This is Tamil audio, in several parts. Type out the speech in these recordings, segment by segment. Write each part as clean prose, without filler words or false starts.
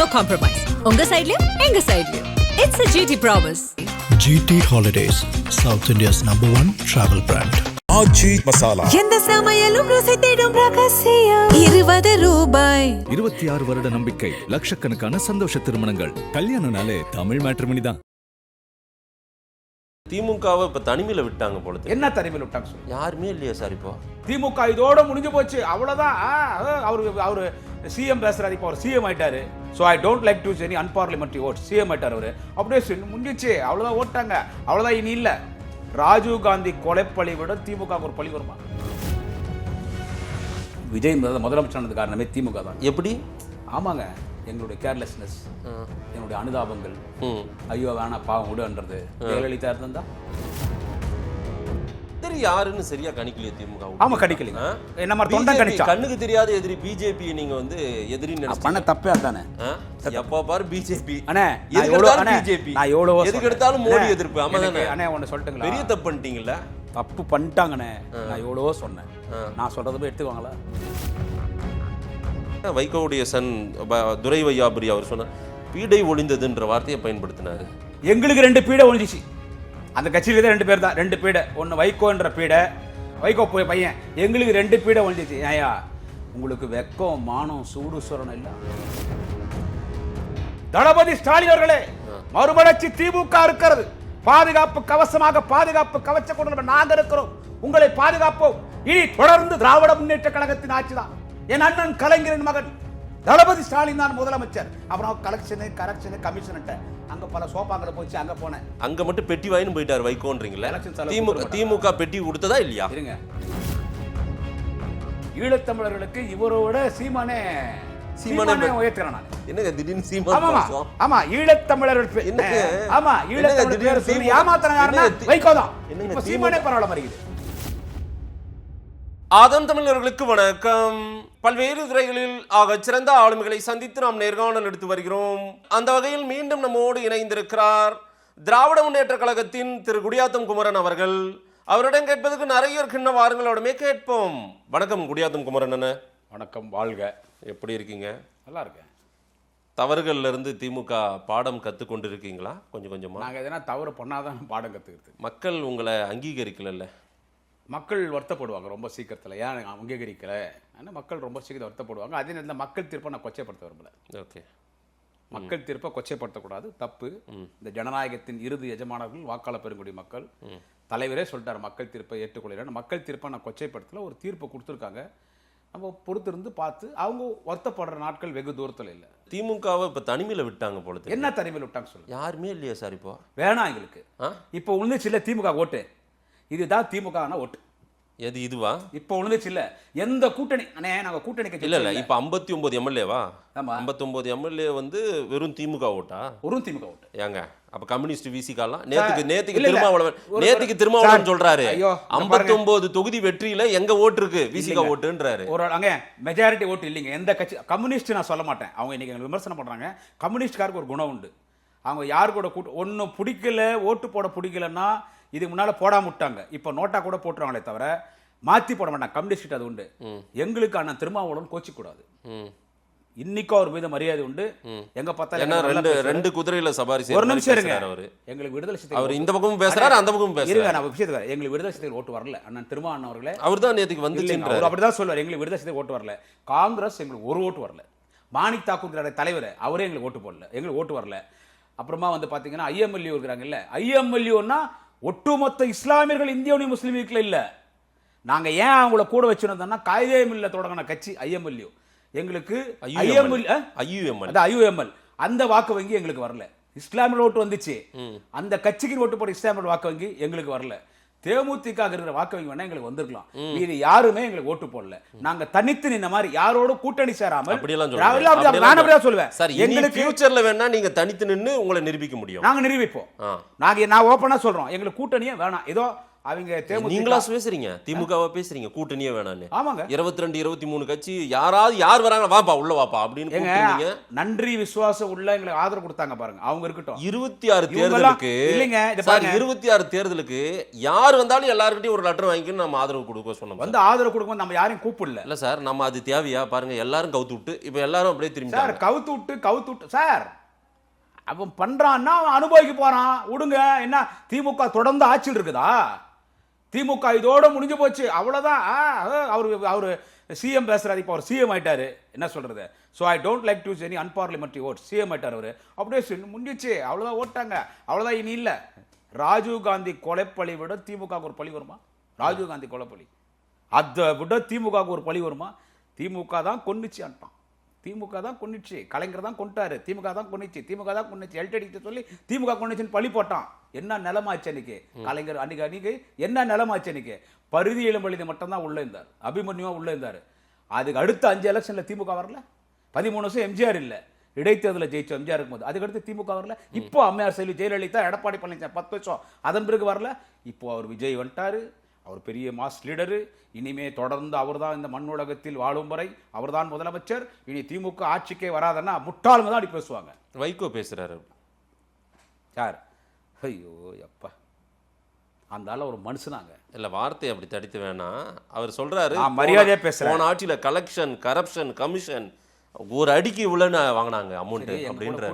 no compromise. உங்க சைடுலயும் எங்க சைடுலயும். It's a GT promise. GT Holidays, South India's #1 travel brand. ஆச்சி மசாலா எந்த சமையலும் ருசி தேடும் ரகசியம் 20 ரூபாய். 26 வருட நம்பிக்கை, லட்சக்கணக்கான சந்தோஷ திருமணங்கள். கல்யாணம்னாலே தமிழ் மேட்ரிமோனி தான். திமுகவை இப்ப தனிமையில விட்டாங்க போல. என்ன தனிமையில விட்டாங்க சார்? யாருமே இல்லையா சார் இப்போ? திமுக இதோட முடிஞ்சு போச்சு, அவ்வளவுதான். அவரு சிஎம் பேசுறாரு, இப்போ அவர் சிஎம் ஆயிட்டாரு. So I don't like to any unparliamentary word. CM ஆயிட்டார் அவரு, அப்படியே முடிஞ்சிச்சு, அவ்வளவுதான் ஓட்டாங்க, அவ்வளவுதான். இனி இல்ல. ராஜீவ் காந்தி கொலைப்பழி விட திமுக ஒரு பழி வருமா? விஜய் முதலமைச்சர் காரணமே திமுக தான். எப்படி? ஆமாங்க, எங்களுடைய கேர்லெஸ்னஸ், என்னுடைய அனுதாபங்கள், ஐயோ வேணா பாவம் விடுன்றது ஜெயலலிதா இருந்தா யாருன்னு சரியா கணிக்கலையே திமுக. ஆமா, கணிக்கலைங்க. என்ன மாதிரி தொண்டை கணிச்சா? கண்ணுக்கு தெரியாத எதிரி பிஜேபி நீங்க வந்து எதிரின்னு நினைச்சீங்க. பண்ண தப்பே அதானே. எப்ப பாரு பிஜேபி. அண்ணே பிஜேபி நான் எவ்வளவு எதுக்கு எடுத்தாலும் மோடி எதிர்ப்பு. ஆமா தானே அண்ணே, ஒன்னு சொல்லட்டுங்களா? பெரிய தப்பு பண்ணிட்டீங்கல்ல. தப்பு பண்ணிட்டாங்கண்ணே. நான் எவ்வளவோ சொன்னேன், நான் சொல்றதை போய் எடுத்துக்குவாங்களா? வைகோவுடைய சன் துரை வையாபுரி அவர் சொன்ன பீடை ஒளிந்ததுன்ற வார்த்தையை பயன்படுத்தினாரு. எங்களுக்கு 2 பீடை ஒழிஞ்சிச்சு. அந்த கட்சியில தான் 2 பேர் தான், 2 பீடை. ஒன்னு வைகோன்ற பீடை, வைகோ பையன். எங்களுக்கு 2 பீடை ஒழிஞ்சிச்சு. ஏயா உங்களுக்கு வெக்கம், மானம், சூடு சொரணம் இல்ல? தளபதி ஸ்டாலின் அவர்களே, மறுமலர்ச்சி திமுக இருக்கிறது. பாதுகாப்பு கவசமாக, பாதுகாப்பு கவச்ச கொண்டு நாங்க இருக்கிறோம். உங்களை பாதுகாப்போம். இனி தொடர்ந்து திராவிட முன்னேற்ற கழகத்தின் ஆட்சி தான். என் அண்ணன் கலைஞரின் மகன் தளபதி ஸ்டாலின் தான் முதலமைச்சர். அப்புறம் கரெக்ஷன் கமிஷன் அங்க பல சோப்பாங்களை போச்சு, அங்க போனேன். அங்க மட்டும் பெட்டி வாயின்னு போயிட்டாரு வைகோன்றீங்களா? திமுக பெட்டி கொடுத்ததா இல்லையா? இருங்க, ஈழத்தமிழர்களுக்கு இவரோட சீமானே உயர்த்துறான். என்னங்க திடீர்னு சீமான்? ஆமா, ஈழத்தமிழர்கள் ஆமா, ஈழத்தமிழர் ஏமாத்துறாங்க வைகோ தான். இப்ப சீமானே பரவாயில்ல வருகிறது. ஆதம் தமிழர்களுக்கு வணக்கம். பல்வேறு துறைகளில் சிறந்த ஆளுமைகளை சந்தித்து நாம் நேர்காணல் எடுத்து வருகிறோம். அந்த வகையில் மீண்டும் நம்மோடு இணைந்திருக்கிறார் திராவிட முன்னேற்ற கழகத்தின் திரு குடியாத்தம் குமரன் அவர்கள். அவரிடம் கேட்பதற்கு நிறைய இருக்கின்ற வாருங்களோடமே கேட்போம். வணக்கம் குடியாத்தம் குமரன் அண்ணா. வணக்கம், வாழ்க. எப்படி இருக்கீங்க? நல்லா இருக்கேன். தவறுகள்ல இருந்து திமுக பாடம் கற்றுக்கொண்டு இருக்கீங்களா? கொஞ்சம் கொஞ்சமா. நாங்கள் எதனா தவறு பண்ணாதான் பாடம் கற்றுக்கிறது. மக்கள் உங்களை அங்கீகரிக்கல. மக்கள் வருத்தப்படுவாங்க ரொம்ப சீக்கிரத்தில். ஏன் அங்கீகரிக்கலை? ஆனால் மக்கள் ரொம்ப சீக்கிரம் வருத்தப்படுவாங்க. அதே நேரத்தில் மக்கள் தீர்ப்பை நான் கொச்சைப்படுத்த விரும்பல. ஓகே, மக்கள் தீர்ப்பை கொச்சைப்படுத்தக்கூடாது, தப்பு. இந்த ஜனநாயகத்தின் இறுதி எஜமானர்கள் வாக்காளர் பெருங்குடி மக்கள். தலைவரே சொல்லிட்டார் மக்கள் தீர்ப்பை ஏற்றுக்கொள்கிறேன். மக்கள் தீர்ப்பை நான் கொச்சைப்படுத்தல, ஒரு தீர்ப்பை கொடுத்துருக்காங்க. நம்ம பொறுத்திருந்து பார்த்து, அவங்க வருத்தப்படுற நாட்கள் வெகு தூரத்தில் இல்லை. திமுகவை இப்போ தனிமையில் விட்டாங்க போல. என்ன தனிமையில் விட்டாங்க சொல்லுங்க? யாருமே இல்லையா சார்? இப்போ வேணாம் எங்களுக்கு. இப்போ உழுந்துச்சு இல்லை திமுக ஓட்டு, இதுதான் திமுக ஓட்டு. எது இதுவா? இப்போ உழுந்துச்சு இல்ல எந்த கூட்டணி? நாங்க கூட்டணிக்கு இல்ல இப்ப 59 எம்எல்ஏவா? 59 எம்எல்ஏ வந்து வெறும் திமுக ஓட்டா? வெறும் திமுக ஓட்டு. ஏங்க அப்ப கம்யூனிஸ்ட் விசிகாலாம் நேத்துக்கு திருமாவளவன் சொல்றாரு 59 தொகுதி வெற்றியில எங்க ஓட்டு இருக்கு, விசிகா ஓட்டுன்றாரு. ஒரு அங்க மெஜாரிட்டி ஓட்டு இல்லைங்க எந்த கட்சி. கம்யூனிஸ்ட் நான் சொல்ல மாட்டேன், அவங்க இன்னைக்கு விமர்சனம் பண்றாங்க. கம்யூனிஸ்ட்காருக்கு ஒரு குணம் உண்டு. அவங்க யாரு கூட ஒன்னு பிடிக்கல, ஓட்டு போட பிடிக்கலன்னா இதுக்கு முன்னால போடாம விட்டாங்க. இப்ப நோட்டா கூட போட்டுருவாங்களே தவிர மாத்தி போட மாட்டாங்க. கம்யூனிஸ்ட் அது உண்டு. எங்களுக்கு அண்ணன் திருமாவளவன் கோச்சிக்க கூடாது. இன்னைக்கும் அவர் மீது மரியாதை உண்டு. எங்க பார்த்தாலும் ரெண்டு குதிரையில சவாரி. ஒரு நிமிஷம் இருங்க, எங்களுக்கு விடுதலை சிறுத்தைகள் அவர் இந்த பக்கமும் பேசுறாரு, அந்த பக்கமும் பேசுறாரு. நான் விஷயத்துக்கு எங்களுக்கு விடுதலை சிறுத்தைகள் ஓட்டு வரல. அண்ணன் திருமாவளவன் அவர்களே அவர் தான் நேத்துக்கு வந்துச்சுன்றாரு. அவர் அப்படிதான் சொல்லுவார், எங்களுக்கு விடுதலை சிறுத்தைகள் ஓட்டு வரல. காங்கிரஸ் எங்களுக்கு ஒரு ஓட்டு வரல. மாணிக் தாக்கூர் தலைவர் அவரே எங்களுக்கு ஓட்டு போடல, எங்களுக்கு ஓட்டு வரல. அப்புறமா வந்து பாத்தீங்கன்னா ஐஎம்எல்ஏ இருக்கிறாங்கல்ல, ஐஎம்எல்ஏன்னா ஒட்டுமொத்த இஸ்லாமியர்கள் இந்திய யூனியன் முஸ்லீம் லீக்ல இல்ல. நாங்க ஏன் அவங்கள கூட வச்சிருந்தோம்னா காயிதே மில்ல தொடங்கின கட்சி ஐஎம்எல்ஏ. எங்களுக்கு ஐயுஎம்எல் அந்த வாக்கு வங்கி எங்களுக்கு வரல. இஸ்லாமியர் ஓட்டு வந்துச்சு, அந்த கட்சிக்கு ஓட்டு போட இஸ்லாமியர் வாக்கு வங்கி எங்களுக்கு வரல. தேமுதிக இருக்கிற வாக்கு வங்கி வேணா எங்களுக்கு வந்திருக்கலாம். இது யாருமே எங்களுக்கு ஓட்டு போடல. நாங்க தனித்து நின்ன மாதிரி யாரோட கூட்டணி சேராமல் சொல்லுவேன். எங்களுக்கு ஃபியூச்சர்ல வேணா நீங்க தனித்து நின்னு உங்களை நிரூபிக்க முடியும். நாங்க நிரூபிப்போம். நான் ஓபனா சொல்றோம், எங்களுக்கு கூட்டணியே வேணாம். ஏதோ அவங்க நீங்களா தேமுதிக பேசுறீங்க, திமுகவா பேசுறீங்க கூட்டணியே வேணான்னு. ஆமாங்க 22 23 கட்சி யார் வராங்க வாப்பா உள்ள வாப்பா அப்படின்னு ஏங்க கூப்பிட்டீங்க. நன்றி விசுவாசம் உள்ள எங்களுக்கு ஆதரவு கொடுத்தாங்க பாருங்க, அவங்க இருக்கட்டும். 26 இவங்கெல்லாம் தேர்தலுக்கு இல்லைங்க, இதை சார், பாருங்க. 26 தேர்தலுக்கு யார் வந்தாலும் எல்லார்கிட்டயும் ஒரு லெட்டர் வாங்கிக்கணும் நம்ம ஆதரவு கொடுக்க சொன்னோம். வந்து ஆதரவு கொடுக்கும் நம்ம யாரையும் கூப்பிடல இல்ல சார், நம்ம அது தேவையா பாருங்க, எல்லாரும் கவுத்து விட்டு இப்ப எல்லாரும் அப்படியே சார். திரும்பி கவுத்து விட்டு சார் அவன் பண்றான்னா அவன் அனுபவிக்க போறான், விடுங்க. என்ன திமுக தொடர்ந்து ஆட்சியில் இருக்குதா? திமுக இதோட முடிஞ்சு போச்சு, அவ்வளவுதான். அவரு சிஎம் பேசுறாரு, இப்போ அவர் சிஎம் ஆயிட்டாரு, என்ன சொல்றது? So I don't like to any unparliamentary word. CM ஆயிட்டார் அவரு, அப்படியே முடிஞ்சிச்சு, அவ்வளவுதான் ஓட்டாங்க, அவ்வளவுதான். இனி இல்ல. ராஜீவ் காந்தி கொலைப்பழி விட திமுக ஒரு பழி வருமா? ராஜீவ் காந்தி கொலைப்பழி அதை விட திமுக ஒரு பழி வருமா? திமுக தான் கொன்னுச்சு அன்ட்டான், திமுக தான் கொன்னுச்சு, கலைஞர் தான் கொண்டாரு, திமுக தான் கொன்னுச்சு, திமுக தான் கொன்னுச்சு, எல்டிடி சொல்லி திமுக கொன்னுச்சுன்னு பழி போட்டான். என்ன நிலமாச்சு அன்னைக்கு? கலைஞர் அன்னைக்கு என்ன நிலமாச்சு அன்னைக்கு? பரிதி இளம்பழுதி மட்டும் தான் உள்ள இருந்தார், அபிமன்யுவா உள்ள இருந்தார். அதுக்கு அடுத்த 5 எலெக்ஷன்ல திமுக வரல. 13 வருஷம் எம்ஜிஆர் இல்ல, இடைத்தேர்தலில் ஜெயிச்சோம் எம்ஜிஆர் இருக்கும்போது. அதுக்கடுத்து திமுக வரல. இப்போ அம்மையார் செல்வி ஜெயலலிதா, எடப்பாடி பழனிசாமி 10 வருஷம், அதன் பிறகு வரல. இப்போ அவர் விஜய் வந்துட்டாரு, அவர் பெரிய மாஸ் லீடரு. இனிமே தொடர்ந்து அவர்தான் இந்த மண் உலகத்தில் வாழும் வரை அவர்தான் முதலமைச்சர். இனி திமுக ஆட்சிக்கே வராதுன்னா முட்டாளுங்க தான் அப்படி பேசுவாங்க. வைகோ பேசுறாரு சார். ஐயோ அப்பா, அந்த ஆள ஒரு மனுஷனாங்க. இல்ல, வார்த்தையை அப்படி தடித்து வேணாம். அவர் சொல்றாரு மரியாதையா பேசுறேன். போன ஆட்சியில கலெக்ஷன், கரப்ஷன், கமிஷன் ஒரு அடிக்கு இவ்வளவு வாங்கினாங்க அமௌண்ட் அப்படின்ற.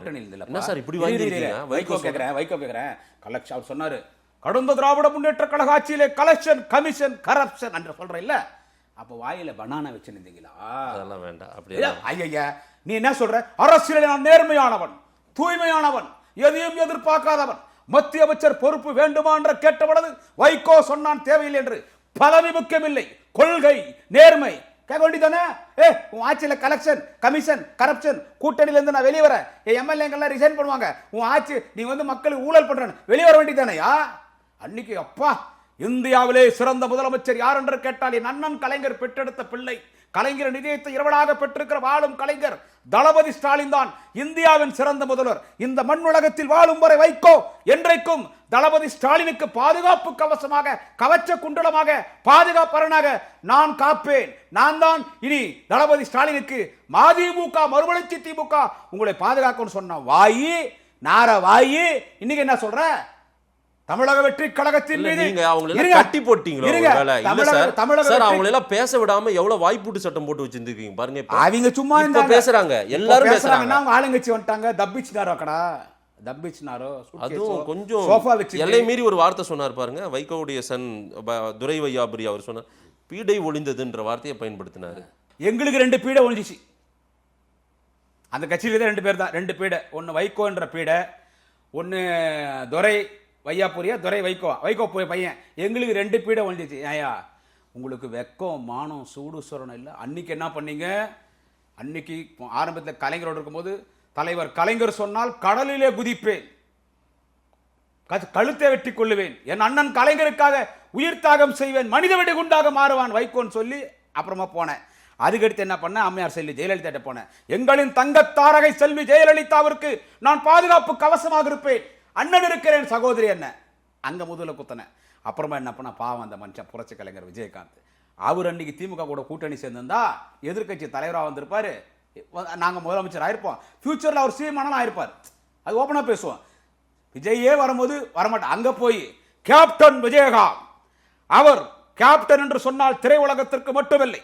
என்ன சார் இப்படி வாங்கிருக்கீங்க? வைகோ கேக்குறேன் கலெக்ஷன். அவர் சொன்னாரு, கடந்த திராவிட முன்னேற்ற கழக ஆட்சியிலே கலெக்ஷன், கமிஷன், கரப்ஷன் என்று சொல்ற இல்ல. அப்ப வாயில பனானா வச்சிருந்தீங்களா? அதெல்லாம் வேண்டாம். அப்படியே ஐயா, நீ என்ன சொல்ற? அரசியலில் நான் நேர்மையானவன், தூய்மையானவன், எதையும் எதிர்பார்க்காதவன், மத்திய அமைச்சர் பொறுப்பு வேண்டுமா என்று கேட்டபொழுது வைகோ சொன்னான் தேவையில்லை என்று. பதவி முக்கியமில்லை, கொள்கை, நேர்மை. கேட்க வேண்டியதானே? உன் ஆட்சியில கலெக்ஷன், கமிஷன், கரப்ஷன், கூட்டணியில இருந்து நான் வெளியே வரேன், என் எம்எல்ஏங்கெல்லாம் ரிசைன் பண்ணுவாங்க, உன் ஆட்சி நீ வந்து மக்களுக்கு ஊழல் பண்றேன்னு வெளியே வர வேண்டியதானயா? அன்னைக்கு அப்பா, இந்தியாவிலே சிறந்த முதலமைச்சர் யார் என்று கேட்டால் என் அண்ணன் கலைஞர் பெற்றெடுத்த பிள்ளை, கலைஞர் நிதியத்தை இரவலாக பெற்றிருக்கிற வாழும் கலைஞர் தளபதி ஸ்டாலின் தான் இந்தியாவின் சிறந்த முதல்வர். இந்த மண் உலகத்தில் வாழும் வரை வைகோ என்றைக்கும் தளபதி ஸ்டாலினுக்கு பாதுகாப்பு கவசமாக, கவச்ச குண்டலமாக, பாதுகாப்பரனாக நான் காப்பேன். நான் தான் இனி தளபதி ஸ்டாலினுக்கு மதிமுக மறுமலர்ச்சி திமுக உங்களை பாதுகாக்கணும்னு சொன்ன வாயி நார வாயி. இன்னைக்கு என்ன சொல்ற? தமிழக வெற்றி கழகத்தின் மீது நீங்க அவங்கள கட்டி போட்டீங்களா? இல்ல சார், அவங்கள எல்லாம் பேச விடாம எவ்வளவு வாய்ப்பூட்டு சட்டம் போட்டு வச்சிருக்கீங்க பாருங்க. அவங்க சும்மா இந்த பேசுறாங்க, எல்லாரும் பேசுறாங்க. அவங்க ஆளுங்கட்சி வந்துட்டாங்க, தப்பிச்சினாரோ கடா, தப்பிச்சினாரோ. அதுவும் கொஞ்சம் சோஃபா வச்சு எல்லை மீறி ஒரு வார்த்தை சொன்னார் பாருங்க. வைகோவுடைய சன் துரை வையாபுரி அவர் சொன்னார், பீடை ஒளிந்ததுன்ற வார்த்தையை பயன்படுத்தினாரு. எங்களுக்கு 2 பீடை ஒளிஞ்சிச்சு. அந்த கட்சியில தான் 2 பேர் தான், 2 பீடை. ஒன்னு வைகோன்ற பீடை, ஒன்னு துரை வையாபுரியா, துரை வைகோ பையன். எங்களுக்கு 2 பீடை ஒழிஞ்சிச்சு. ஐயா, உங்களுக்கு வெக்கம், மானம், சூடு சொரணம் இல்லை. அன்னைக்கு என்ன பண்ணீங்க? அன்னைக்கு ஆரம்பத்தில் கலைஞரோடு இருக்கும்போது தலைவர் கலைஞர் சொன்னால் கடலிலே குதிப்பேன், கழுத்தை வெட்டி கொள்ளுவேன், என் அண்ணன் கலைஞருக்காக உயிர் தியாகம் செய்வேன், மனித வெடி குண்டாக மாறுவான் வைகோன்னு சொல்லி அப்புறமா போனேன். அதுக்கடுத்து என்ன பண்ண? அம்மையார் செல்வி ஜெயலலிதா போனேன். எங்களின் தங்க தாரகை செல்வி ஜெயலலிதாவிற்கு நான் பாதுகாப்பு கவசமாக இருப்பேன், அண்ணன் இருக்கிறேன், சகோதரி என்ன அங்க முதல்ல குத்தனேன். அப்புறமா என்ன பண்ண? பாவம் அந்த மனுஷன் புரட்சி கலைஞர் விஜயகாந்த். அவர் அன்னைக்கு திமுக கூட கூட்டணி சேர்ந்திருந்தா எதிர்கட்சி தலைவராக வந்திருப்பாரு, நாங்க முதலமைச்சர் ஆயிருப்போம், ஃபியூச்சர்ல அவர் சிஎம் ஆயிருப்பார். அது ஓப்பனா பேசுவோம். விஜயே வரும்போது வரமாட்டேன். அங்க போய் கேப்டன் விஜயகாந்த், அவர் கேப்டன் என்று சொன்னால் திரையுலகத்திற்கு மட்டுமில்லை,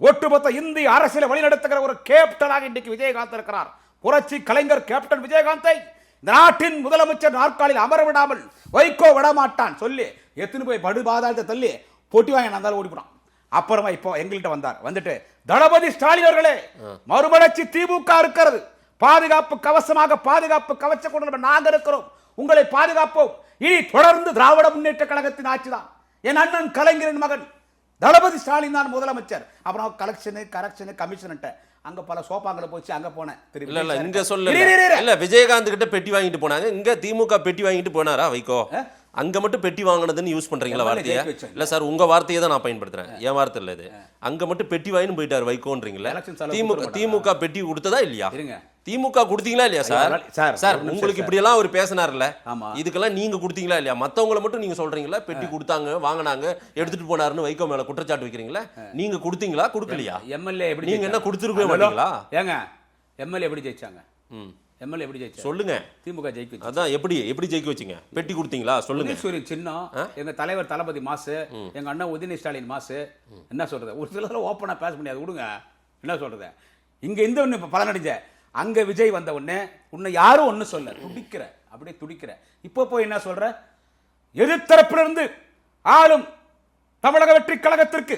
ஒட்டுமொத்த இந்திய அரசியலை வழிநடத்துகிற ஒரு கேப்டனாக இன்றைக்கு விஜயகாந்த் இருக்கிறார். புரட்சி கலைஞர் கேப்டன் விஜயகாந்தை இந்த நாட்டின் முதலமைச்சர் நாற்காலில் அமர விடாமல் வைகோ விடமாட்டான் சொல்லி எத்தனை போய் படு பாதாளத்தை தள்ளி போட்டி வாங்கி நான் ஓடிப்போம். அப்புறமா இப்போ எங்கள்கிட்ட வந்தார். வந்துட்டு தளபதி ஸ்டாலின் அவர்களே, மறுமலர்ச்சி திமுக இருக்கிறது, பாதுகாப்பு கவசமாக, பாதுகாப்பு கவச்ச கொண்டு நாங்க இருக்கிறோம், உங்களை பாதுகாப்போம். இனி தொடர்ந்து திராவிட முன்னேற்ற கழகத்தின் ஆட்சிதான், என் அண்ணன் கலைஞரின் மகன் தளபதி ஸ்டாலின் தான் முதலமைச்சர். அப்புறம் கலெக்ஷனு, கரெக்ஷனு, கமிஷன் அங்க பல சோப்பாங்களை போச்சு. அங்க போனேன். இல்ல இங்க சொல்ல இல்ல, விஜயகாந்த் கிட்ட பெட்டி வாங்கிட்டு போனாங்க, இங்க திமுக பெட்டி வாங்கிட்டு போனாரா வைகோ? அங்க மட்டும் பெட்டி வாங்கினதுன்னு யூஸ் பண்றீங்களா வார்த்தையை? இல்ல சார், உங்க வார்த்தையை தான் நான் பயன்படுத்துறேன், என் வார்த்தை இல்ல இது. அங்க மட்டும் பெட்டி வாங்கின்னு போயிட்டாரு வைகோன்றீங்களா? திமுக பெட்டி கொடுத்ததா இல்லையா? இருங்க, திமுக கொடுத்தீங்களா இல்லையா சார்? சார், சார் ஒரு நிமிஷம் உங்களுக்கு சார். இப்படி எல்லாம் அவர் பேசினார்ல, ஆமா. இதுக்கெல்லாம் நீங்க கொடுத்தீங்களா இல்லையா? மத்தவங்கள மட்டும் நீங்க சொல்றீங்களா? பெட்டி கொடுத்தாங்க, வாங்கினாங்க, எடுத்துட்டு போனாருன்னு வைகோ மேல குற்றச்சாட்டு வைக்கிறீங்களா? நீங்க கொடுத்தீங்களா கொடுக்கலையா? எம்எல்ஏ எப்படி நீங்க என்ன ஜெயிச்சாங்க? கொடுத்துருக்கவே மாட்டீங்களா? ஏங்க எம்எல்ஏ எப்படி ஜெயிச்சாங்க? எம்எல்ஏ எப்படி ஜெயிச்சாங்க சொல்லுங்க. திமுக ஜெயிக்க வச்சு. அதான் எப்படி ஜெயிக்க வச்சீங்க? பெட்டி கொடுத்தீங்களா சொல்லுங்க. உதயசூரியன் சின்னம், எங்க தலைவர் தளபதி மாசு, எங்க அண்ணன் உதயநிதி ஸ்டாலின் மாசு. என்ன சொல்றது? ஒரு சிலர் ஓப்பனா பேச முடியாது, விடுங்க. என்ன சொல்றது? இங்க இந்த ஒண்ணு இப்ப பலனடைஞ்ச அங்க விஜய் வந்த உடனே உன்னை யாரும் ஒண்ணு சொல்ல, துடிக்கிற, அப்படியே துடிக்கிற. இப்போ போய் என்ன சொல்ற? எதிர்த்தரப்பிலிருந்து ஆளும் தமிழக வெற்றி கழகத்திற்கு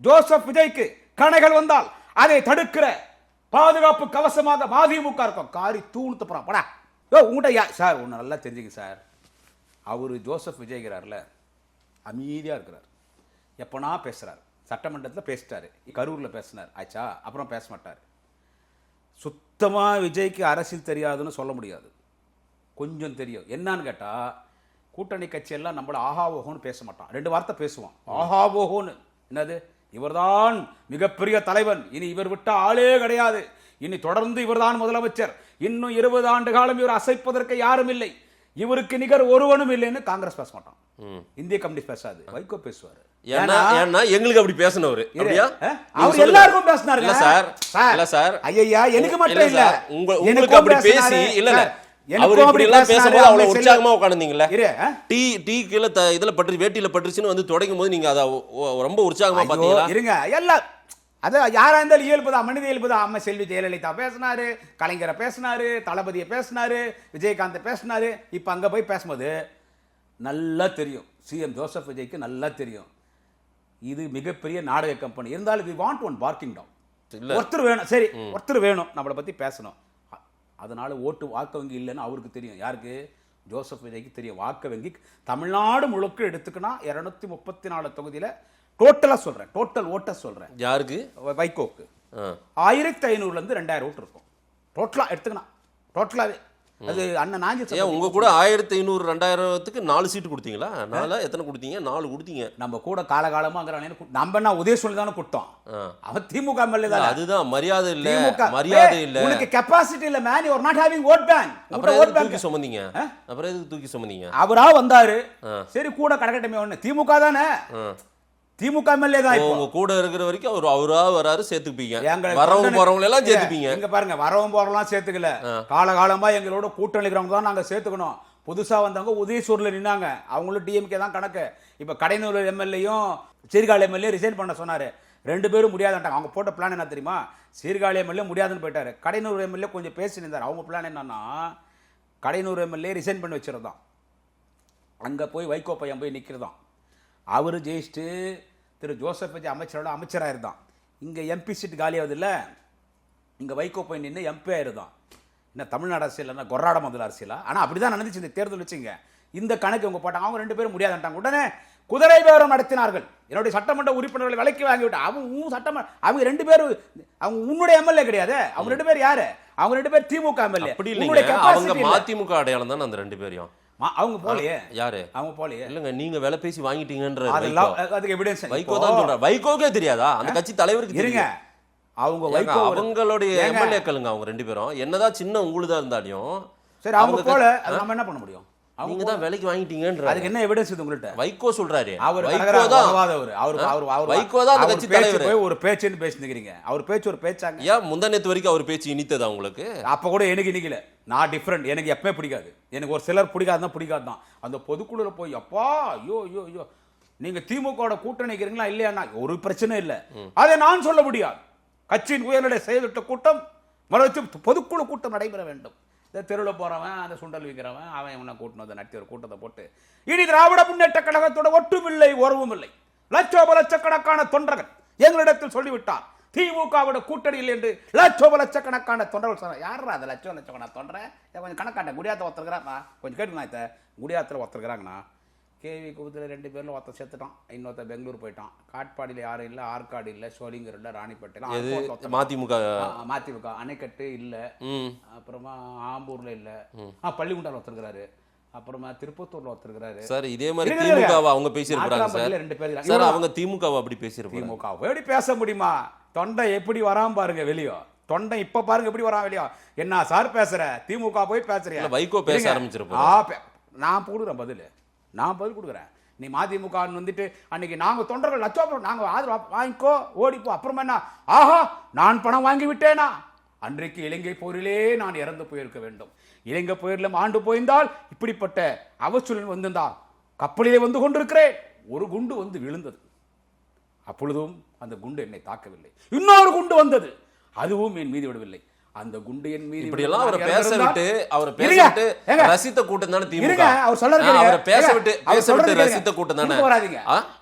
ஜோசப் விஜய்க்கு கணைகள் வந்தால் அதை தடுக்கிற பாதுகாப்பு கவசமாக மதிமுக இருக்கும். காரி தூணுத்து போறான் படா. உங்கள்கிட்ட சார் ஒன்று நல்லா தெரிஞ்சுங்க சார். அவர் ஜோசப் விஜய்கிறார்ல, அமைதியாக இருக்கிறார். எப்போனா பேசுகிறார். சட்டமன்றத்தில் பேசிட்டாரு, கரூரில் பேசினார், ஆச்சா. அப்புறம் பேச மாட்டார். சுத்தமாக விஜய்க்கு அரசியல் தெரியாதுன்னு சொல்ல முடியாது. கொஞ்சம் தெரியும். என்னன்னு கேட்டால், கூட்டணி கட்சியெல்லாம் நம்மள ஆஹாவோகோன்னு பேச மாட்டான். 2 வார்த்தை பேசுவான், ஆஹாவோகோன்னு. என்னது? இவர்தான் மிகப்பெரிய தலைவன், இனி இவர் விட்ட ஆளே கிடையாது, இனி தொடர்ந்து இவர்தான் முதலமைச்சர், இன்னும் 20 ஆண்டு காலம் இவர் அசைப்பதற்கு யாரும் இல்லை, இவருக்கு நிகர் ஒருவனும் இல்லைன்னு காங்கிரஸ் பேச மாட்டான். இந்திய கம்யூனிஸ்ட் பேசாது, வைகோ பேசுவாரு. ஏன்னா எங்களுக்கு அப்படி பேசனவர். அப்படியா? அவர் எல்லாருக்கும் பேசினாரு. இல்ல சார், இல்ல சார், ஐயா எனக்கு மட்டும் இல்ல, உங்களுக்கு அப்படி பேசி இல்ல அவர் இப்படி எல்லாம் பேசும்போது அவ்வளவு உற்சாகமா உட்கார்ந்தீங்கல்ல. டீ கீழ இதுல பட்டு வேட்டியில பட்டுச்சுன்னு வந்து தொடங்கும் போது நீங்க அத ரொம்ப உற்சாகமா பாத்தீங்களா? இருங்க எல்லாம் அது யாரா இருந்தாலும் இயல்புதான், மனித இயல்புதான். அம்மா செல்வி ஜெயலலிதா பேசினாரு, கலைஞரை பேசினாரு, தளபதியை பேசினாரு, விஜயகாந்த் பேசினாரு. இப்ப அங்க போய் பேசும்போது நல்லா தெரியும், சிஎம் ஜோசப் விஜய்க்கு நல்லா தெரியும் இது மிகப்பெரிய நாடக கம்பெனி. இருந்தாலும் we want one barking dog. ஒருத்தர் வேணும், சரி ஒருத்தர் வேணும் நம்மளை பத்தி பேசணும். அதனால வாக்கு வங்கி இல்லைன்னு அவருக்கு தெரியும். யாருக்கு? ஜோசப் விஜய்க்கு தெரியும். வாக்கு வங்கி தமிழ்நாடு முழுக்க எடுத்துக்கினா 234 தொகுதியில டோட்டலா சொல்றேன், டோட்டல் ஓட்ட சொல்றேன். யாருக்கு? வைகோக்கு 1500 இருந்து 2000 ஓட்டு இருக்கும். டோட்டலா எடுத்துக்கினா, டோட்டலாவே. அது அண்ணன் நாஞ்சி உங்க கூட 1500 2000க்கு 4 சீட்டு கொடுத்தீங்களா? 4 எத்தனை கொடுத்தீங்க? 4 கொடுத்தீங்க. நம்ம கூட காலகாலமா நம்ம என்ன உதயசூரியன் தானே கொடுத்தோம். அவன் திமுக எம்எல்ஏ தான். அதுதான் மரியாதை இல்ல, மரியாதை இல்ல. உங்களுக்கு கெபாசிட்டி இல்ல man, you are not having vote bank. அப்புறம் எதுக்கு தூக்கி சுமந்தீங்க? அப்புறம் எதுக்கு தூக்கி சுமந்தீங்க? அவரா வந்தாரு, சரி கூட கடக்கட்டமே. ஒண்ணு திமுக தானே, திமுக எம்எல்ஏ தான். உங்க கூட இருக்கிற வரைக்கும் அவரா வராரு, சேர்த்துப்பீங்க. வரவங்க போறவங்க எல்லாம் சேர்த்துப்பீங்க. எங்க பாருங்க, வரவங்க போறவங்க சேர்த்துக்கல. காலகாலமா எங்களோட கூட்டணி இருக்கிறவங்க தான் நாங்க சேர்த்துக்கணும். புதுசா வந்தவங்க உதயசூர்ல நின்னாங்க, அவங்களும் டிஎம்கே தான் கணக்கு. இப்ப கடைநூறு எம்எல்ஏயும் சீர்காழி எம்எல்ஏ ரிசைன் பண்ண சொன்னாரு. 2 பேரும் முடியாதுட்டாங்க. அவங்க போட்ட பிளான் என்ன தெரியுமா? சீர்காழி எம்எல்ஏ முடியாதுன்னு போயிட்டாரு. கடைநூறு எம்எல்ஏ கொஞ்சம் பேசி நின்றார். அவங்க பிளான் என்னன்னா, கடைநூறு எம்எல்ஏ ரிசைன் பண்ணி வச்சிருந்தான், அங்க போய் வைகோ பையன் போய் நிக்கிறதான். அவரு ஜெயிச்சுட்டு திரு ஜோசப் விஜய் அமைச்சராக இருந்தான். இங்க எம்பி சீட் காலியாவது இல்லை, இங்க வைகோ போய் நின்று எம்பி ஆயிருந்தான். என்ன தமிழ்நாடு அரசியல் கொர்ராட முதல் அரசியலா? ஆனா அப்படிதான் நடந்துச்சு இந்த தேர்தல். வச்சுங்க இந்த கணக்கு உங்க போட்டாங்க. அவங்க 2 பேரும் முடியாதுட்டாங்க. உடனே குதிரை பேரம் நடத்தினார்கள். என்னுடைய சட்டமன்ற உறுப்பினர்களை விலைக்கு வாங்கி விட்டு அவங்க சட்டமன்ற அவங்க 2 பேரும் அவங்க உன்னுடைய எம்எல்ஏ கிடையாது. அவங்க 2 பேர் யாரு? அவங்க 2 பேர் திமுக எம்எல்ஏ. அப்படி இல்லைங்க, அவங்க மதிமுக அடையாளம் தான் அந்த 2 பேரையும். அவங்க போலையே. யாரு? அவங்க போலையே. இல்லங்க, நீங்க விலை பேசி வாங்கிட்டீங்கன்ற அதுக்கு எவிடன்ஸ் வைகோ தான் சொல்றாரு. வைகோக்கே தெரியாதா? அந்த கட்சி தலைவருக்கு இருங்க. அவங்க வைகோ அவங்களுடைய எம்எல்ஏக்களுங்க அவங்க 2 பேரும். என்னதான் சின்ன உங்களுதா இருந்தாலும் சரி, அவங்க போல நம்ம என்ன பண்ண முடியும்? நீங்க தான் விலைக்கு வாங்கிட்டீங்கன்ற அதுக்கு என்ன எவிடன்ஸ் இது உங்கள்ட்ட? வைகோ சொல்றாரு. அவர் வைகோ தான் வைகோ தான் அந்த கட்சி தலைவர். போய் ஒரு பேச்சுன்னு பேசிக்கிறீங்க. அவர் பேச்சு ஒரு பேச்சாங்க. ஏன் முந்தானத்து வரைக்கும் அவர் பேச்சு இனித்ததா உங்களுக்கு? அப்ப கூட எனக்கு இனிக்கல. நான் டிஃபரெண்ட். எனக்கு எப்பவுமே பிடிக்காது. எனக்கு ஒரு சிலர் பிடிக்காதுதான். அந்த பொதுக்குழுல போய் அப்பா ஐயோ ஐயோ ஐயோ நீங்க திமுக கூட்டணிக்கிறீங்களா இல்லையா? ஒரு பிரச்சனை இல்லை, அதை நான் சொல்ல முடியாது. கட்சியின் உயர்நிலை செயல்திட்ட கூட்டம் பொதுக்குழு கூட்டம் நடைபெற வேண்டும். தெருவில் போறவன், அந்த சுண்டல் விற்கிறவன், அவன் இவனை கூட்டணும், அதை நடத்தி ஒரு கூட்டத்தை போட்டு இனி திராவிட முன்னேற்ற கழகத்தோட ஒட்டுமில்லை, உறவும் இல்லை. லட்சக்கணக்கான தொண்டர்கள் எங்களிடத்தில் சொல்லிவிட்டார் திமுகவோட கூட்டணியில் என்று. லட்சக்கணக்கான தொண்டர்கள் சொன்னார். யாரா அந்த லட்சக்கணக்கான தொண்டரை? கொஞ்சம் கணக்காட்ட குடியாத்த ஒருத்தருக்கிறாப்பா, கொஞ்சம் கேட்டுனா குடியாத்தில் ஒருத்தருக்கிறாங்கண்ணா. கேவி குபத்தில் 2 பேர்ல ஒருத்தர் செத்துட்டான், இன்னொருத்தர் பெங்களூர் போயிட்டான். காட்பாடியில் யாரும் இல்லை, ஆற்காடு இல்லை, சோழிங்கர் இல்லை, ராணிப்பேட்டை மதிமுக அணைக்கட்டு இல்லை, அப்புறமா ஆம்பூர்ல இல்லை, பள்ளிகுண்டால ஒருத்தருக்கிறாரு, அப்புறமா திருப்பத்தூர்ல ஒருத்தருக்கிறாரு. சார் இதே மாதிரி திமுகவை அவங்க பேசியிருக்காங்க சார். 2 பேர் சார் அவங்க திமுகவை அப்படி பேசியிருக்காங்க. திமுக எப்படி பேச முடியுமா? தொண்டை எப்படி வராம பாருங்க வெளியோ. தொண்டை இப்ப பாருங்க எப்படி வரான் வெளியா. என்ன சார் பேசுற, திமுக போய் பேசுறியா? இல்ல, வைகோ பேச இருங்க. ஆரம்பிச்சிருப்பாரு. நான் கொடுக்குறேன் பதில், நான் பதில் கொடுக்குறேன். நீ மதிமுக வந்துட்டு அன்னைக்கு நாங்க தொண்டர்கள் லட்சம் நாங்க ஆதரவு வாங்கிக்கோ ஓடிப்போ, அப்புறமா என்ன ஆஹா நான் பணம் வாங்கி விட்டேனா? அன்றைக்கு இலங்கை போரிலே நான் இறந்து போயிருக்க வேண்டும். இலங்கை போரிலும் ஆண்டு போயிருந்தால் இப்படிப்பட்ட அவசூழல் வந்திருந்தால் கப்பலிலே வந்து கொண்டிருக்கிறேன். ஒரு குண்டு வந்து விழுந்தது, அப்பொழுதும் அந்த குண்டு என்னை தாக்கவில்லை. இன்னொரு குண்டு வந்தது, அதுவும் என் மீது விடவில்லை. அந்த குண்டு என் மீது இப்படி எல்லாம் அவரை பேச விட்டு ரசித்த கூட்டம் தானே திமுக. அவர் சொல்றாரு அவரை பேச விட்டு ரசித்த கூட்டம் தானே.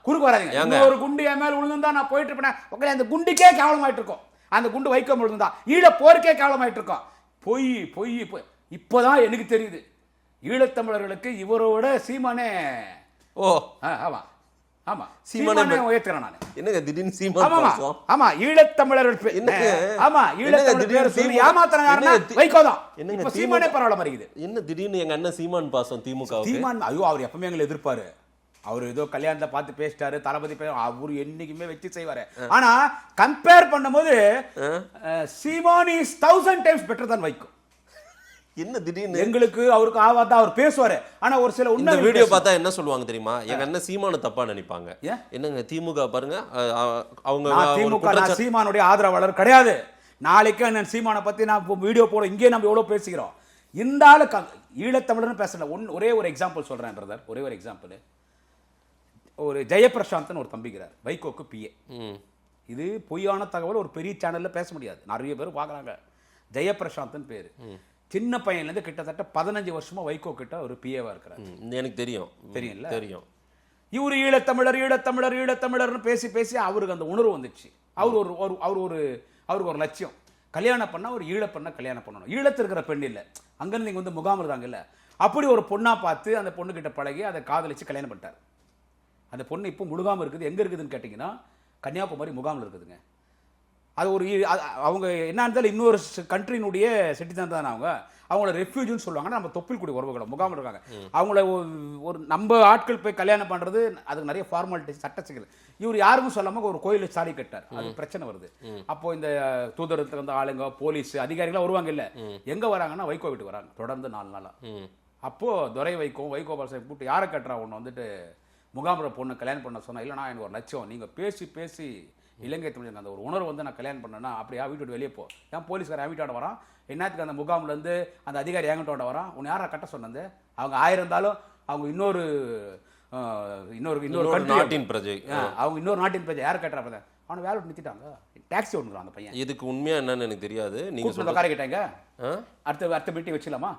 குறுக்கு வராதீங்க. இன்னொரு குண்டு என் மேல விழுந்தா நான் போயிட்டு இருப்பேன். அந்த குண்டுக்கே கேவலமாயிட்டு இருக்கோம். அந்த குண்டு வைக்க விழுந்தா ஈழ போருக்கே கேவலமாயிட்டு இருக்கோம். பொய் பொய் பொய். இப்பதான் எனக்கு தெரியுது ஈழத்தமிழர்களுக்கு இவரோட சீமானே. ஓ ஆமா ஆமா சீமானே உயர்த்துறேன் நான். என்னங்க திடீர்னு சீமான்? ஆமா ஈழத்தமிழர்கள் என்னங்க? ஆமா ஈழத்தமிழர் சொல்லி ஏமாத்துறாங்க. யாருன்னா வைகோதான். என்னங்க சீமானே பரவாயில்ல மரிக்குது. என்ன திடீர்னு எங்க அண்ணன் சீமான் பாசம் திமுக? சீமான் ஐயோ அவர் எப்பவுமே எங்களை எதிர்ப்பாரு. அவர் ஏதோ கல்யாணத்தை பார்த்து பேசிட்டாரு, தளபதி அவரு என்னைக்குமே வச்சு செய்வாரு. ஆனா கம்பேர் பண்ணும்போது சீமான் இஸ் 1000 டைம்ஸ் பெட்டர் தான் வைகோ. என்ன திடீர்னு எங்களுக்கு அவருக்கு ஆவாதான் அவர் பேசுவாரு. ஆனா ஒரு சில உண்மை வீடியோ பார்த்தா என்ன சொல்லுவாங்க தெரியுமா? எங்க அண்ணன் சீமானை தப்பா நினைப்பாங்க. என்னங்க திமுக பாருங்க, அவங்க திமுக சீமானுடைய ஆதரவாளர் கிடையாது. நாளைக்கு அண்ணன் சீமானை பத்தி நான் வீடியோ போட இங்கே நம்ம எவ்வளவு பேசிக்கிறோம். இந்த ஆளு ஈழத்தமிழர்னு பேசல. ஒரே ஒரு எக்ஸாம்பிள் சொல்றேன் பிரதர், ஒரே ஒரு எக்ஸாம்பிள். ஒரு ஜெயபிரசாந்த் ஒரு தம்பிக்கிறார், வைகோக்கு பிஏ. இது பொய்யான தகவல் ஒரு பெரிய சேனல்ல பேச முடியாது, நிறைய பேர் பாக்குறாங்க. ஜெயபிரசாந்த் பேரு. சின்ன பையன்ல இருந்து கிட்டத்தட்ட 15 வருஷமா வைகோ கிட்ட ஒரு பிஏவா இருக்கிறார். எனக்கு தெரியும், தெரியும்ல, தெரியும். இவரு ஈழத்தமிழர் ஈழத்தமிழர் ஈழத்தமிழர்னு பேசி பேசி அவருக்கு அந்த உணர்வு வந்துச்சு. அவருக்கு ஒரு லட்சியம், கல்யாணம் பண்ணா ஒரு ஈழ பெண்ணை கல்யாணம் பண்ணணும். ஈழத்தில் இருக்கிற பெண் இல்லை, அங்கிருந்து நீங்க வந்து முகாம் இருந்தாங்க இல்ல, அப்படி ஒரு பொண்ணா பார்த்து அந்த பொண்ணு கிட்ட பழகி அதை காதலிச்சு கல்யாணம் பண்ணிட்டார். அந்த பொண்ணு இப்போ முழுகாம இருக்குது. எங்க இருக்குதுன்னு கேட்டீங்கன்னா கன்னியாகுமரி முகாமில் இருக்குதுங்க. அது ஒரு அவங்க என்ன இருந்தாலும் இன்னொரு கண்ட்ரியினுடைய சிட்டிசன் தானே அவங்கள ரெஃப்யூஜின்னு சொல்லுவாங்க. நம்ம தொப்பில் கூடிய உறவுகளை முகாமில் இருக்காங்க. அவங்கள ஒரு நம்ம ஆட்கள் போய் கல்யாணம் பண்ணுறது அதுக்கு நிறைய ஃபார்மாலிட்டிஸ், சட்ட சிக்கல். இவர் யாருக்கும் சொல்லாமல் ஒரு கோயிலில் சாடி கட்டார். அது பிரச்சனை வருது. அப்போ இந்த தூதரத்துக்கு வந்து ஆளுங்க போலீஸ் அதிகாரிகளாக வருவாங்க இல்லை, எங்கே வராங்கன்னா வைகோ வீட்டுக்கு வராங்க தொடர்ந்து 4 நாளா. அப்போது துரை வைகோ பாலசாமி கூப்பிட்டு யாரை கட்டுறா ஒன்று வந்துட்டு முகாமில் பொண்ணு கல்யாணம் பண்ண சொன்னா, இல்லைனா எனக்கு ஒரு லட்சம், நீங்கள் பேசி பேசி இலங்கை தமிழ் அந்த ஒரு உணர்வு வந்து நான் கல்யாணம் பண்ணேன்னா அப்படியே வீட்டு வெளியே போ. ஏன் போலீஸ்கார வீட்டோட வரான், என்னத்துக்கு அந்த முகாம்லேருந்து அந்த அதிகாரி எங்கிட்டோட வரான், உன்னை யாரை கட்ட சொன்னது? அவங்க 1000 இருந்தாலும் அவங்க இன்னொரு நாட்டின் பிரஜை, அவங்க இன்னொரு நாட்டின் பிரஜை யாரை கட்டுறா? அவனை வேலை விட்டு நிறுத்திட்டாங்க, டாக்ஸி ஓடுறான் அந்த பையன். இதுக்கு உண்மையா என்னன்னு எனக்கு தெரியாது. நீங்க சொல்ற காரை கேட்டாங்க. அடுத்த மீட்டிங் வச்சுக்கலாமா?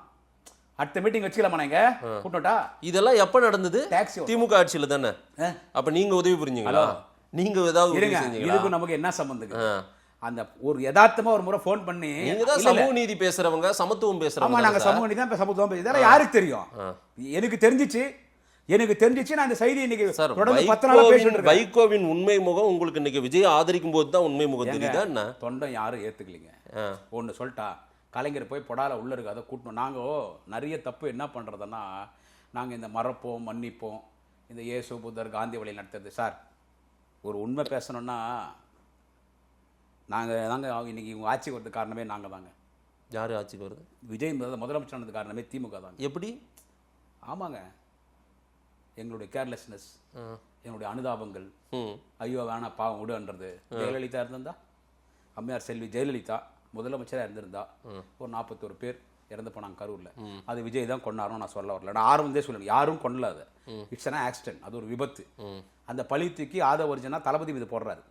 அடுத்த மீட்டிங் வச்சுக்கலாமா? நீங்க கூட்டோட்டா இதெல்லாம் எப்ப நடந்தது? டாக்ஸி திமுக ஆட்சியில தானே. அப்ப நீங்க உதவி புரிஞ்சீங்களா? நீங்க ஏதாவது இதுக்கு நமக்கு என்ன சம்பந்தம்? அந்த ஒரு யதார்த்தமா ஒரு முறை போன் பண்ணி சமூக நீதி பேசுறவங்க, சமத்துவம் பேசுறவங்க, நாங்க சமூக நீதி தான் சமத்துவம் பேசுறோம். யாருக்கு தெரியும்? எனக்கு தெரிஞ்சிச்சு. நான் இந்த செய்தி இன்னைக்கு தொடர்ந்து 10 நாளா பேசிட்டு இருக்கேன். வைகோவின் உண்மை முகம் உங்களுக்கு இன்னைக்கு விஜய் ஆதரிக்கும் போது தான் உண்மை முகம் தெரியுதா என்ன? தொண்டை யாரும் ஏத்துக்கலீங்க. ஒன்னு சொல்லிட்டா, கலைஞர் போய் பொடால உள்ள இருக்கு, அதை கூட்டணும். நாங்க நிறைய தப்பு என்ன பண்றதுன்னா, நாங்க இந்த மறப்போம் மன்னிப்போம், இந்த இயேசு புத்தர் காந்தி வழி நடத்துறது. சார் ஒரு உண்மை பேசணும்னா நாங்கள் தாங்க இன்னைக்கு இவங்க ஆட்சிக்கு வரது காரணமே நாங்கள் தாங்க. யார் ஆட்சிக்கு வருது? விஜய் முதலமைச்சர் ஆனது காரணமே திமுக தாங்க. எப்படி? ஆமாங்க, எங்களுடைய கேர்லெஸ்னஸ், எங்களுடைய அனுதாபங்கள், ஐயோ வேணா பாவம் விடுன்றது. ஜெயலலிதா இருந்திருந்தா, அம்மையார் செல்வி ஜெயலலிதா முதலமைச்சராக இருந்திருந்தா ஒரு 41 பேர் இறந்து போனாங்க கரூரில். அது விஜய் தான் கொண்டாரணும் நான் சொல்ல வரல. நான் ஆரம்பத்தே சொல்லுங்க, யாரும் கொண்டல. அது இட்ஸ் அன் ஆக்சிடென்ட், அது ஒரு விபத்து. அந்த பழி தூக்கி ஆதவர்ஜனா தளபதி மீது போடுறாரு.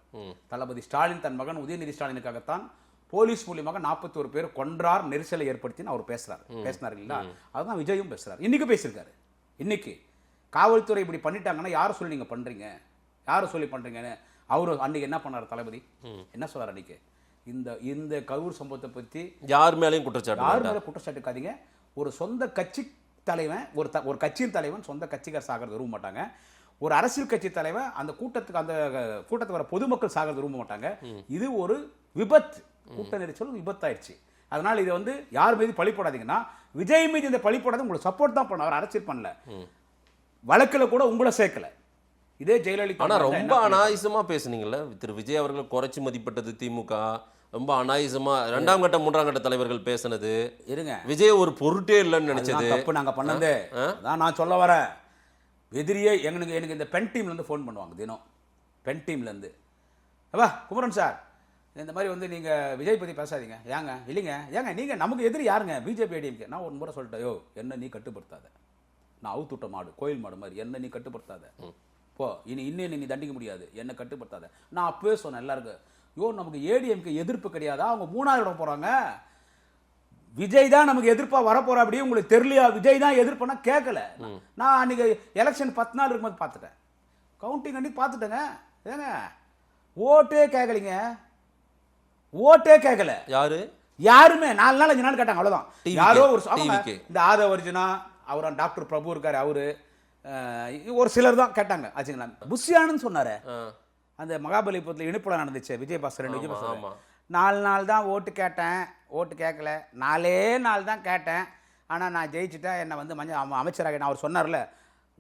தளபதி ஸ்டாலின் தன் மகன் உதயநிதி ஸ்டாலினுக்காகத்தான் போலீஸ் மூலியமாக 41 பேர் கொன்றார், நெரிசலை ஏற்படுத்தின்னு அவர் பேசினார் இல்லைங்களா? அதுதான் விஜயும் பேசுறாரு, இன்னைக்கு பேசியிருக்காரு. இன்னைக்கு காவல்துறை இப்படி பண்ணிட்டாங்கன்னா யாரும் சொல்லி நீங்க பண்றீங்க, யாரும் சொல்லி பண்றீங்கன்னு அவரு அன்னைக்கு என்ன பண்ணாரு தளபதி? என்ன சொல்றாரு அன்னைக்கு? இந்த கரூர் சம்பவத்தை பத்தி யார் மேலேயும் குற்றச்சாட்டுக்காதீங்க. ஒரு சொந்த கட்சி தலைவன், ஒரு கட்சியின் தலைவன் சொந்த கட்சிக்கார் சாகிறது விரும்ப மாட்டாங்க. ஒரு அரசியல் கட்சி தலைவன் அந்த கூட்டத்துக்கு வர பொதுமக்கள் சாகிறது விரும்ப மாட்டாங்க. இது ஒரு விபத்து, கூட்ட நெரிசல் விபத்தாயிடுச்சு. அதனால இதை வந்து யார் மீது பழி போடாதீங்கன்னா, விஜய் மீது இந்த பழி போடாத உங்களுக்கு சப்போர்ட் தான் பண்ண, அவர் அரசியல் பண்ணல, வழக்கில் கூட உங்களை சேர்க்கல. இதே ஜெயலலிதா ரொம்ப அனாவசியமா பேசுனீங்கல்ல, திரு விஜய் அவர்கள் குறைச்சி மதிப்பிட்டது திமுக, ரொம்ப அநாயசமா 2ஆம் கட்ட 3ஆம் கட்ட தலைவர்கள் பேசினது இருங்க, விஜய் ஒரு பொருட்டே இல்லைன்னு நினைச்சது அதுதான் தப்பு நாங்க பண்ணது. அதான் நான் சொல்ல வரேன். எதிரியே எனக்கு இந்த பென் டீம்லேருந்து ஃபோன் பண்ணுவாங்க தினம். பென் டீம்லேருந்து அப்பா குமரன் சார் இந்த மாதிரி வந்து நீங்கள் விஜய் பற்றி பேசாதீங்க. ஏங்க இல்லைங்க, ஏங்க நீங்கள் நமக்கு எதிரி யாருங்க? BJP ADMK. நான் ஒரு முறை சொல்லிட்டேன், யோ என்ன நீ கட்டுப்படுத்தாத, நான் அவுத்துட்ட மாடு, கோயில் மாடு மாதிரி, என்ன நீ கட்டுப்படுத்தாத, போ இன்னும் நீ தண்டிக்க முடியாது, என்ன கட்டுப்படுத்தாத. நான் அப்பவே சொன்னேன் எல்லாருக்கும், யோ நமக்கு ஏடிஎம்கே எதிர்ப்பு கிடையாதா? அவங்க 3வது இடம் போகிறாங்க, விஜய் தான் நமக்கு எதிர்ப்பா வரப்போறா. அப்படி உங்களுக்கு தெரியலையா? விஜய் தான் எதிர்ப்புனா கேட்கல. நான் அன்னைக்கு எலெக்ஷன் 10 நாள் இருக்கும்போது பார்த்துட்டேன், கவுண்டிங் அன்னைக்கு பார்த்துட்டேங்க. ஏங்க ஓட்டே கேட்கலிங்க, ஓட்டே கேட்கல யாரு, யாருமே 4 நாள் 5 நாள் கேட்டாங்க, அவ்வளவுதான். யாரோ ஒரு இந்த ஆதவ அர்ஜுனா, அவர் டாக்டர் பிரபு இருக்காரு, அவரு ஒரு சிலர் தான் கேட்டாங்க ஆச்சுங்களா. புஷியானு சொன்னாரு, அந்த மகாபலிபுரத்தில் இனிப்புல நடந்துச்சு விஜய் பாஸ்கர் 2 விஜய் பாஸ்கர் 4 நாள் தான் ஓட்டு கேட்டேன், ஓட்டு கேட்கல, 4 நாள் தான் கேட்டேன், ஆனால் நான் ஜெயிச்சுட்டேன், என்னை வந்து அமைச்சராக நான் அவர் சொன்னார்ல,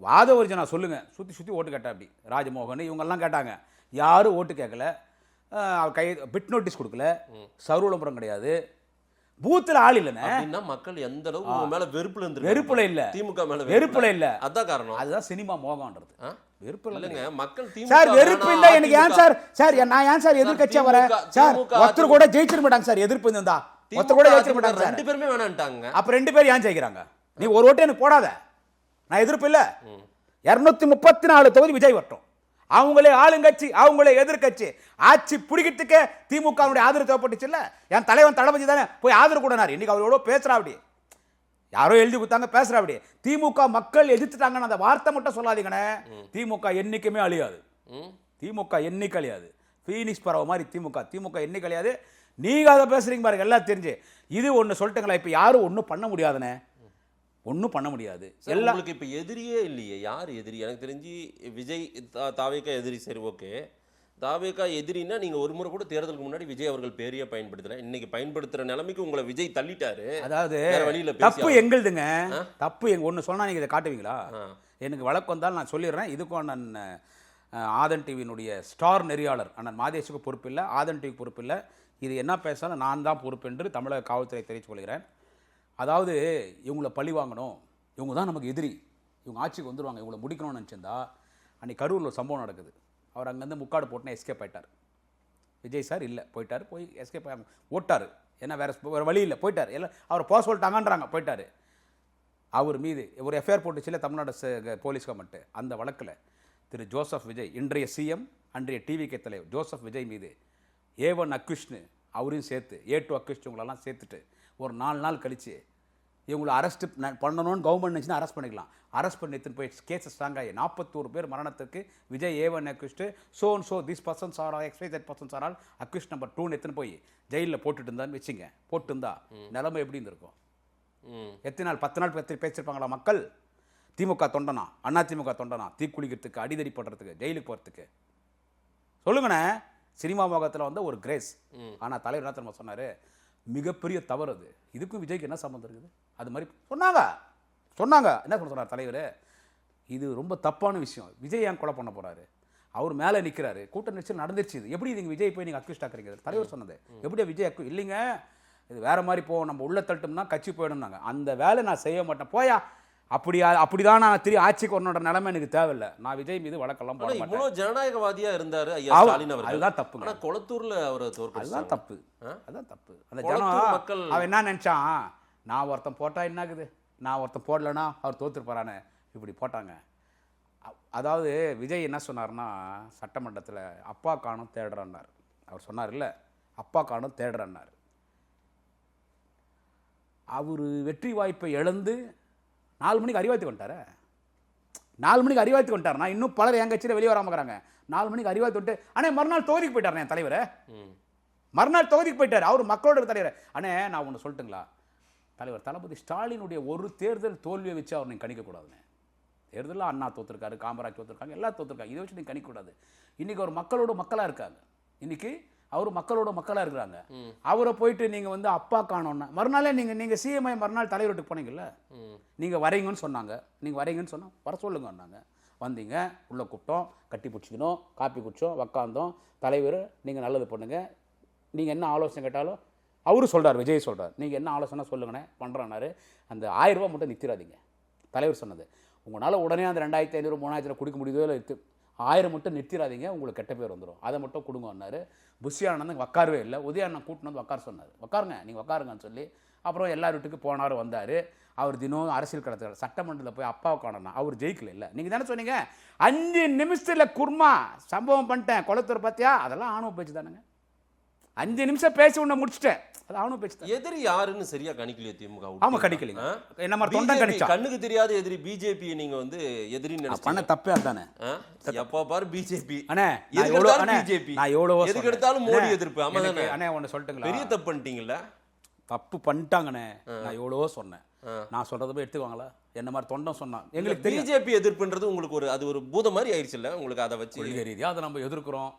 வாதவரிஜனா சொல்லுங்க, சுற்றி ஓட்டு கேட்டேன். அப்படி ராஜமோகன் இவங்கெல்லாம் கேட்டாங்க, யாரும் ஓட்டு கேட்கல, கை பிட் நோட்டீஸ் கொடுக்கல, சர்வலபுரம் கிடையாது, பூத்தில் ஆள் இல்லைன்னா மக்கள் எந்த அளவுக்கு மேல வெறுப்புல இல்ல, திமுக மேல வெறுப்புல இல்ல, அதான் காரணம். அதுதான் சினிமா மோகம்ன்றது. வெறுப்பு இல்லைங்க மக்கள் சார், வெறுப்பு இல்ல எனக்கு. ஏன் சார் நான் ஏன் சார் எதிர்க்கட்சியா வரேன் சார்? ஒருத்தர் கூட ஜெயிச்சிட மாட்டாங்க சார், எதிர்ப்பு இருந்தா ஒருத்தர் கூட ஜெயிச்சிட மாட்டாங்க. 2 பேருமே வேணான்ட்டாங்க. அப்ப 2 பேர் ஏன் ஜெயிக்கிறாங்க? நீ ஒரு ஓட்டு எனக்கு போடாத, நான் எதிர்ப்பு இல்ல. 234 தொகுதி விஜய் வரட்டும், அவங்களே ஆளுங்கட்சி, அவங்களே எதிர்கட்சி, ஆட்சி பிடிக்கிறதுக்கே திமுக ஆதரவு தேவைப்பட்டுச்சு இல்ல. என் தலைவன் தளபதி தானே போய் ஆதரவு கூடனார். இன்னைக்கு அவரோட பேசுறா, அப்படி யாரோ எழுதி கொடுத்தாங்க பேசுறா. அப்படி திமுக மக்கள் எதிர்த்துட்டாங்கன்னு அந்த வார்த்தை மட்டும் சொல்லாதீங்கண்ணே. திமுக என்னைக்குமே அழியாது, திமுக என்னைக்கு அழியாது. பீனிக்ஸ் பறவை மாதிரி திமுக என்னைக்கு அழியாது. நீங்க அதை பேசுறீங்க பாருங்க, எல்லாம் தெரிஞ்சு. இது ஒன்று சொல்லிட்டுங்களா, இப்போ யாரும் ஒன்றும் பண்ண முடியாதுண்ணே, ஒன்றும் பண்ண முடியாது. உங்களுக்கு இப்போ எதிரியே இல்லையே. யார் எதிரி? எனக்கு தெரிஞ்சு விஜய் தாவேக்கா எதிரி. சரி, ஓகே, தாவேக்கா எதிரின்னா நீங்கள் ஒரு முறை கூட தேர்தலுக்கு முன்னாடி விஜய் அவர்கள் பேரையே பயன்படுத்தல, இன்னைக்கு பயன்படுத்துகிற நிலைமைக்கு உங்களை விஜய் தள்ளிட்டாரு. அதாவது வழியில் தப்பு எங்களுதுங்க, தப்பு ஒன்று சொன்னால் நீங்கள் இதை காட்டுவீங்களா? எனக்கு வழக்கு வந்தாலும் நான் சொல்லிடுறேன். இதுக்கும் நான் ஆதன் டிவியினுடைய ஸ்டார் நெறியாளர் அண்ணன் மாதேஷுக்கு பொறுப்பு இல்லை, ஆதன் டிவிக்கு பொறுப்பு இல்லை. இது என்ன பேசாலும் நான் தான் பொறுப்பு என்று தமிழக காவல்துறை தெரிவித்துக் கொள்கிறேன். அதாவது இவங்களை பழி வாங்கணும், இவங்க தான் நமக்கு எதிரி, இவங்க ஆட்சிக்கு வந்துடுவாங்க, இவங்களை முடிக்கணும்னு நினச்சிருந்தா அன்றைக்கி கரூரில் ஒரு சம்பவம் நடக்குது. அவர் அங்கேருந்து முக்காடு போட்டுனா எஸ்கேப் ஆகிட்டார். விஜய் சார் இல்லை, போயிட்டார், போய் எஸ்கேப் ஆகி ஓட்டார். ஏன்னா வேறு வழி இல்லை, போயிட்டார். எல்லாம் அவரை போக சொல்லிட்டாங்கன்றாங்க, போயிட்டார். அவர் மீது ஒரு எஃப்ஐஆர் போட்டுச்சுல தமிழ்நாடு போலீஸ் கவர்மெண்ட்டு. அந்த வழக்கில் திரு ஜோசப் விஜய், இன்றைய சிஎம் அன்றைய டிவிகே தலைவர் ஜோசப் விஜய் மீது A1 அக்யூஸ்னு அவரையும் சேர்த்து, A2 அக்யூஸ்ட் இவங்களெல்லாம் சேர்த்துட்டு ஒரு 4 நாள் கழித்து இவங்களை அரெஸ்ட் பண்ணணும்னு கவர்மெண்ட் நினச்சுன்னா அரெஸ்ட் பண்ணிக்கலாம். அரெஸ்ட் பண்ணி எடுத்துன்னு போய் கேஸை ஸ்ட்ராங் ஆகி 41 பேர் மரணத்துக்கு Vijay A1 accused so this persons are XYZ persons are all accused number 2ன்னு எடுத்துன்னு போய் ஜெயிலில் போட்டுட்டு இருந்தான்னு வச்சுங்க. போட்டுருந்தா நிலைமை எப்படி இருந்திருக்கும்? எத்தனை நாள் 10 நாள் பேசியிருப்பாங்களா மக்கள்? திமுக தொண்டனா, அதிமுக தொண்டனா, தீக்குளிக்கிறதுக்கு, அடிதடி பண்ணுறதுக்கு, ஜெயிலுக்கு போகிறதுக்கு? சொல்லுங்கண்ணே. சினிமா மோகத்தில் வந்து ஒரு கிரேஸ். ஆனால் தலைவர் என்ன தெரியுமா சொன்னார்? மிகப்பெரிய தவறு அது. இதுக்கும் விஜய்க்கு என்ன சம்மந்தம் இருக்குது? அது மாதிரி சொன்னாங்க. என்ன சொன்னார் தலைவர்? இது ரொம்ப தப்பான விஷயம். விஜய் ஏன் கொலை பண்ண போகிறாரு? அவர் மேலே நிற்கிறாரு, கூட்ட நிச்சயம் நடந்துருச்சு. இது எப்படி நீங்கள் விஜய் போய் நீங்கள் அக்யூஸ்ட் ஆக்குறீங்க? தலைவர் சொன்னது எப்படியா விஜய் இல்லைங்க, இது வேறு மாதிரி போவோம், நம்ம உள்ள தட்டும்னா கட்சி போயிடும்னாங்க. அந்த வேலை நான் செய்ய மாட்டேன், போயா. அப்படிதான் நான் திரும்பி ஆட்சிக்கு வரணுன்ற நிலைமை எனக்கு தேவையில்லை. நான் விஜய் மீது வழக்கெல்லாம் போட மாட்டேன். இவ்வளவு ஜனநாயகவாதியா இருந்தாரு ஐயா ஸ்டாலின் அவர்கள். அதுதான் தப்பு. ஆனா கொளத்தூர்ல அவரை தோற்கடிச்சாங்க. அதுதான் தப்பு. அந்த ஜனம் மக்கள் அவன் என்ன நினைச்சான், நான் ஒருத்தன் போட்டா என்ன ஆகுது, நான் ஒருத்தன் போடலன்னா அவர் தோத்துருப்பாரான்னு இப்படி போட்டாங்க. அதாவது விஜய் என்ன சொன்னார்னா, சட்டமன்றத்தில் அப்பா காணும் தேடுறான்னார். அவர் சொன்னார் இல்லை, அப்பா காணும் தேடுறான்னார். அவர் வெற்றி வாய்ப்பை இழந்து 4 மணிக்கு அறிவாயத்துக்கு வந்துட்டார. 4 மணிக்கு அறிவாயத்துக்கு வந்துட்டார்னா இன்னும் பலர் என் கட்சியில் வெளியே வராமல் இருக்கிறாங்க. 4 மணிக்கு அறிவாயத்து வந்துட்டு அண்ணே மறுநாள் தொகுதிக்கு போயிட்டார். என் தலைவர் மறுநாள் தொகுதிக்கு போயிட்டார். அவர் மக்களோட தலைவர். அண்ணே நான் ஒன்று சொல்லட்டுங்களா, தலைவர் தளபதி ஸ்டாலினுடைய ஒரு தேர்தல் தோல்வியை வச்சு அவர் நீங்கள் கணிக்கக்கூடாதுண்ணே. தேர்தலில் அண்ணா தோற்றுருக்காரு, காமராஜ் தோற்றுருக்காங்க, எல்லாம் தோற்றுருக்காங்க. இதை வச்சு நீங்கள் கணிக்கக்கூடாது. இன்றைக்கி அவர் மக்களோட மக்களாக இருக்காங்க. இன்றைக்கி அவர் மக்களோட மக்களாக இருக்கிறாங்க. அவரை போயிட்டு நீங்கள் வந்து அப்பா காணோன்னா மறுநாளே நீங்கள் சிஎம்ஐ மறுநாள் தலைவர் வீட்டுக்கு போனீங்கல்ல, நீங்கள் வரீங்கன்னு சொன்னாங்க. நீங்கள் வரீங்கன்னு சொன்னால் வர சொல்லுங்கன்னாங்க. வந்தீங்க, உள்ளே கூப்பிட்டோம், கட்டி பிடிச்சிக்கணும், காப்பி குடித்தோம், உக்காந்தோம். தலைவர் நீங்கள் நல்லது பண்ணுங்கள், நீங்கள் என்ன ஆலோசனை கேட்டாலும் அவரு சொல்கிறார், விஜய் சொல்கிறார், நீங்கள் என்ன ஆலோசனை சொல்லுங்கண்ணே பண்ணுறேன்னாரு. அந்த 1000 ரூபா மட்டும் நிறுத்திடாதீங்க. தலைவர் சொன்னது, உங்களால் உடனே அந்த 2500 3000 கொடுக்க முடியுதோ இல்லை 1000 மட்டும் நிறுத்திடாதீங்க, உங்களுக்கு கெட்ட பேர் வந்துடும், அதை மட்டும் கொடுங்கன்னாரு. புஷி ஆனந்த் உட்காரவே இல்லை. உதயண்ணன் கூட்டினு வந்து உட்கார சொன்னார். உட்காருங்க நீங்கள் உட்காருங்கன்னு சொல்லி அப்புறம் எல்லார் வீட்டுக்கு போனார், வந்தார். அவர் தினம் அரசியல் கடத்துறாரு. சட்டமன்றத்தில் போய் அப்பாவை காணணும், அவர் ஜெயிக்கல. இல்லை நீங்கள் தானே சொன்னீங்க 5 நிமிஷத்தில் குர்மா சம்பவம் பண்ணிட்டேன் குளத்தூர் பார்த்தியா, அதெல்லாம் ஆணவ பேச்சு தானுங்க. 5 நிமிஷம் பேசி உன்னை முடிச்சிட்டேன், அது ஆணவ பேச்சு. எதிரி யாருன்னு சரியா கணிக்கலையே திமுக. ஆமா கணிக்கலைங்க. என்ன மாதிரி தொண்டை கணிச்சா கண்ணுக்கு தெரியாத எதிரி பிஜேபி நீங்க வந்து எதிரி பண்ண தப்பே அதானே. எப்ப பாரு பிஜேபி அண்ணே, பிஜேபி நான் எவ்வளவோ எதுக்கு எடுத்தாலும் மோடி எதிர்ப்பு. ஆமா தானே அண்ணே, ஒன்னு சொல்லட்டுங்களா, பெரிய தப்பு பண்ணிட்டீங்கல்ல. தப்பு பண்ணிட்டாங்கண்ணே. நான் எவ்வளவோ சொன்னேன், நான் சொல்றத போய் எடுத்துக்குவாங்களா? என்ன மாதிரி தொண்டம் சொன்னான். எங்களுக்கு பிஜேபி எதிர்ப்புன்றது உங்களுக்கு ஒரு அது ஒரு பூத மாதிரி ஆயிடுச்சு இல்ல உங்களுக்கு. அதை வச்சு கொள்கை ரீதியா அதை நம்ம எதிர்க்கிறோம்.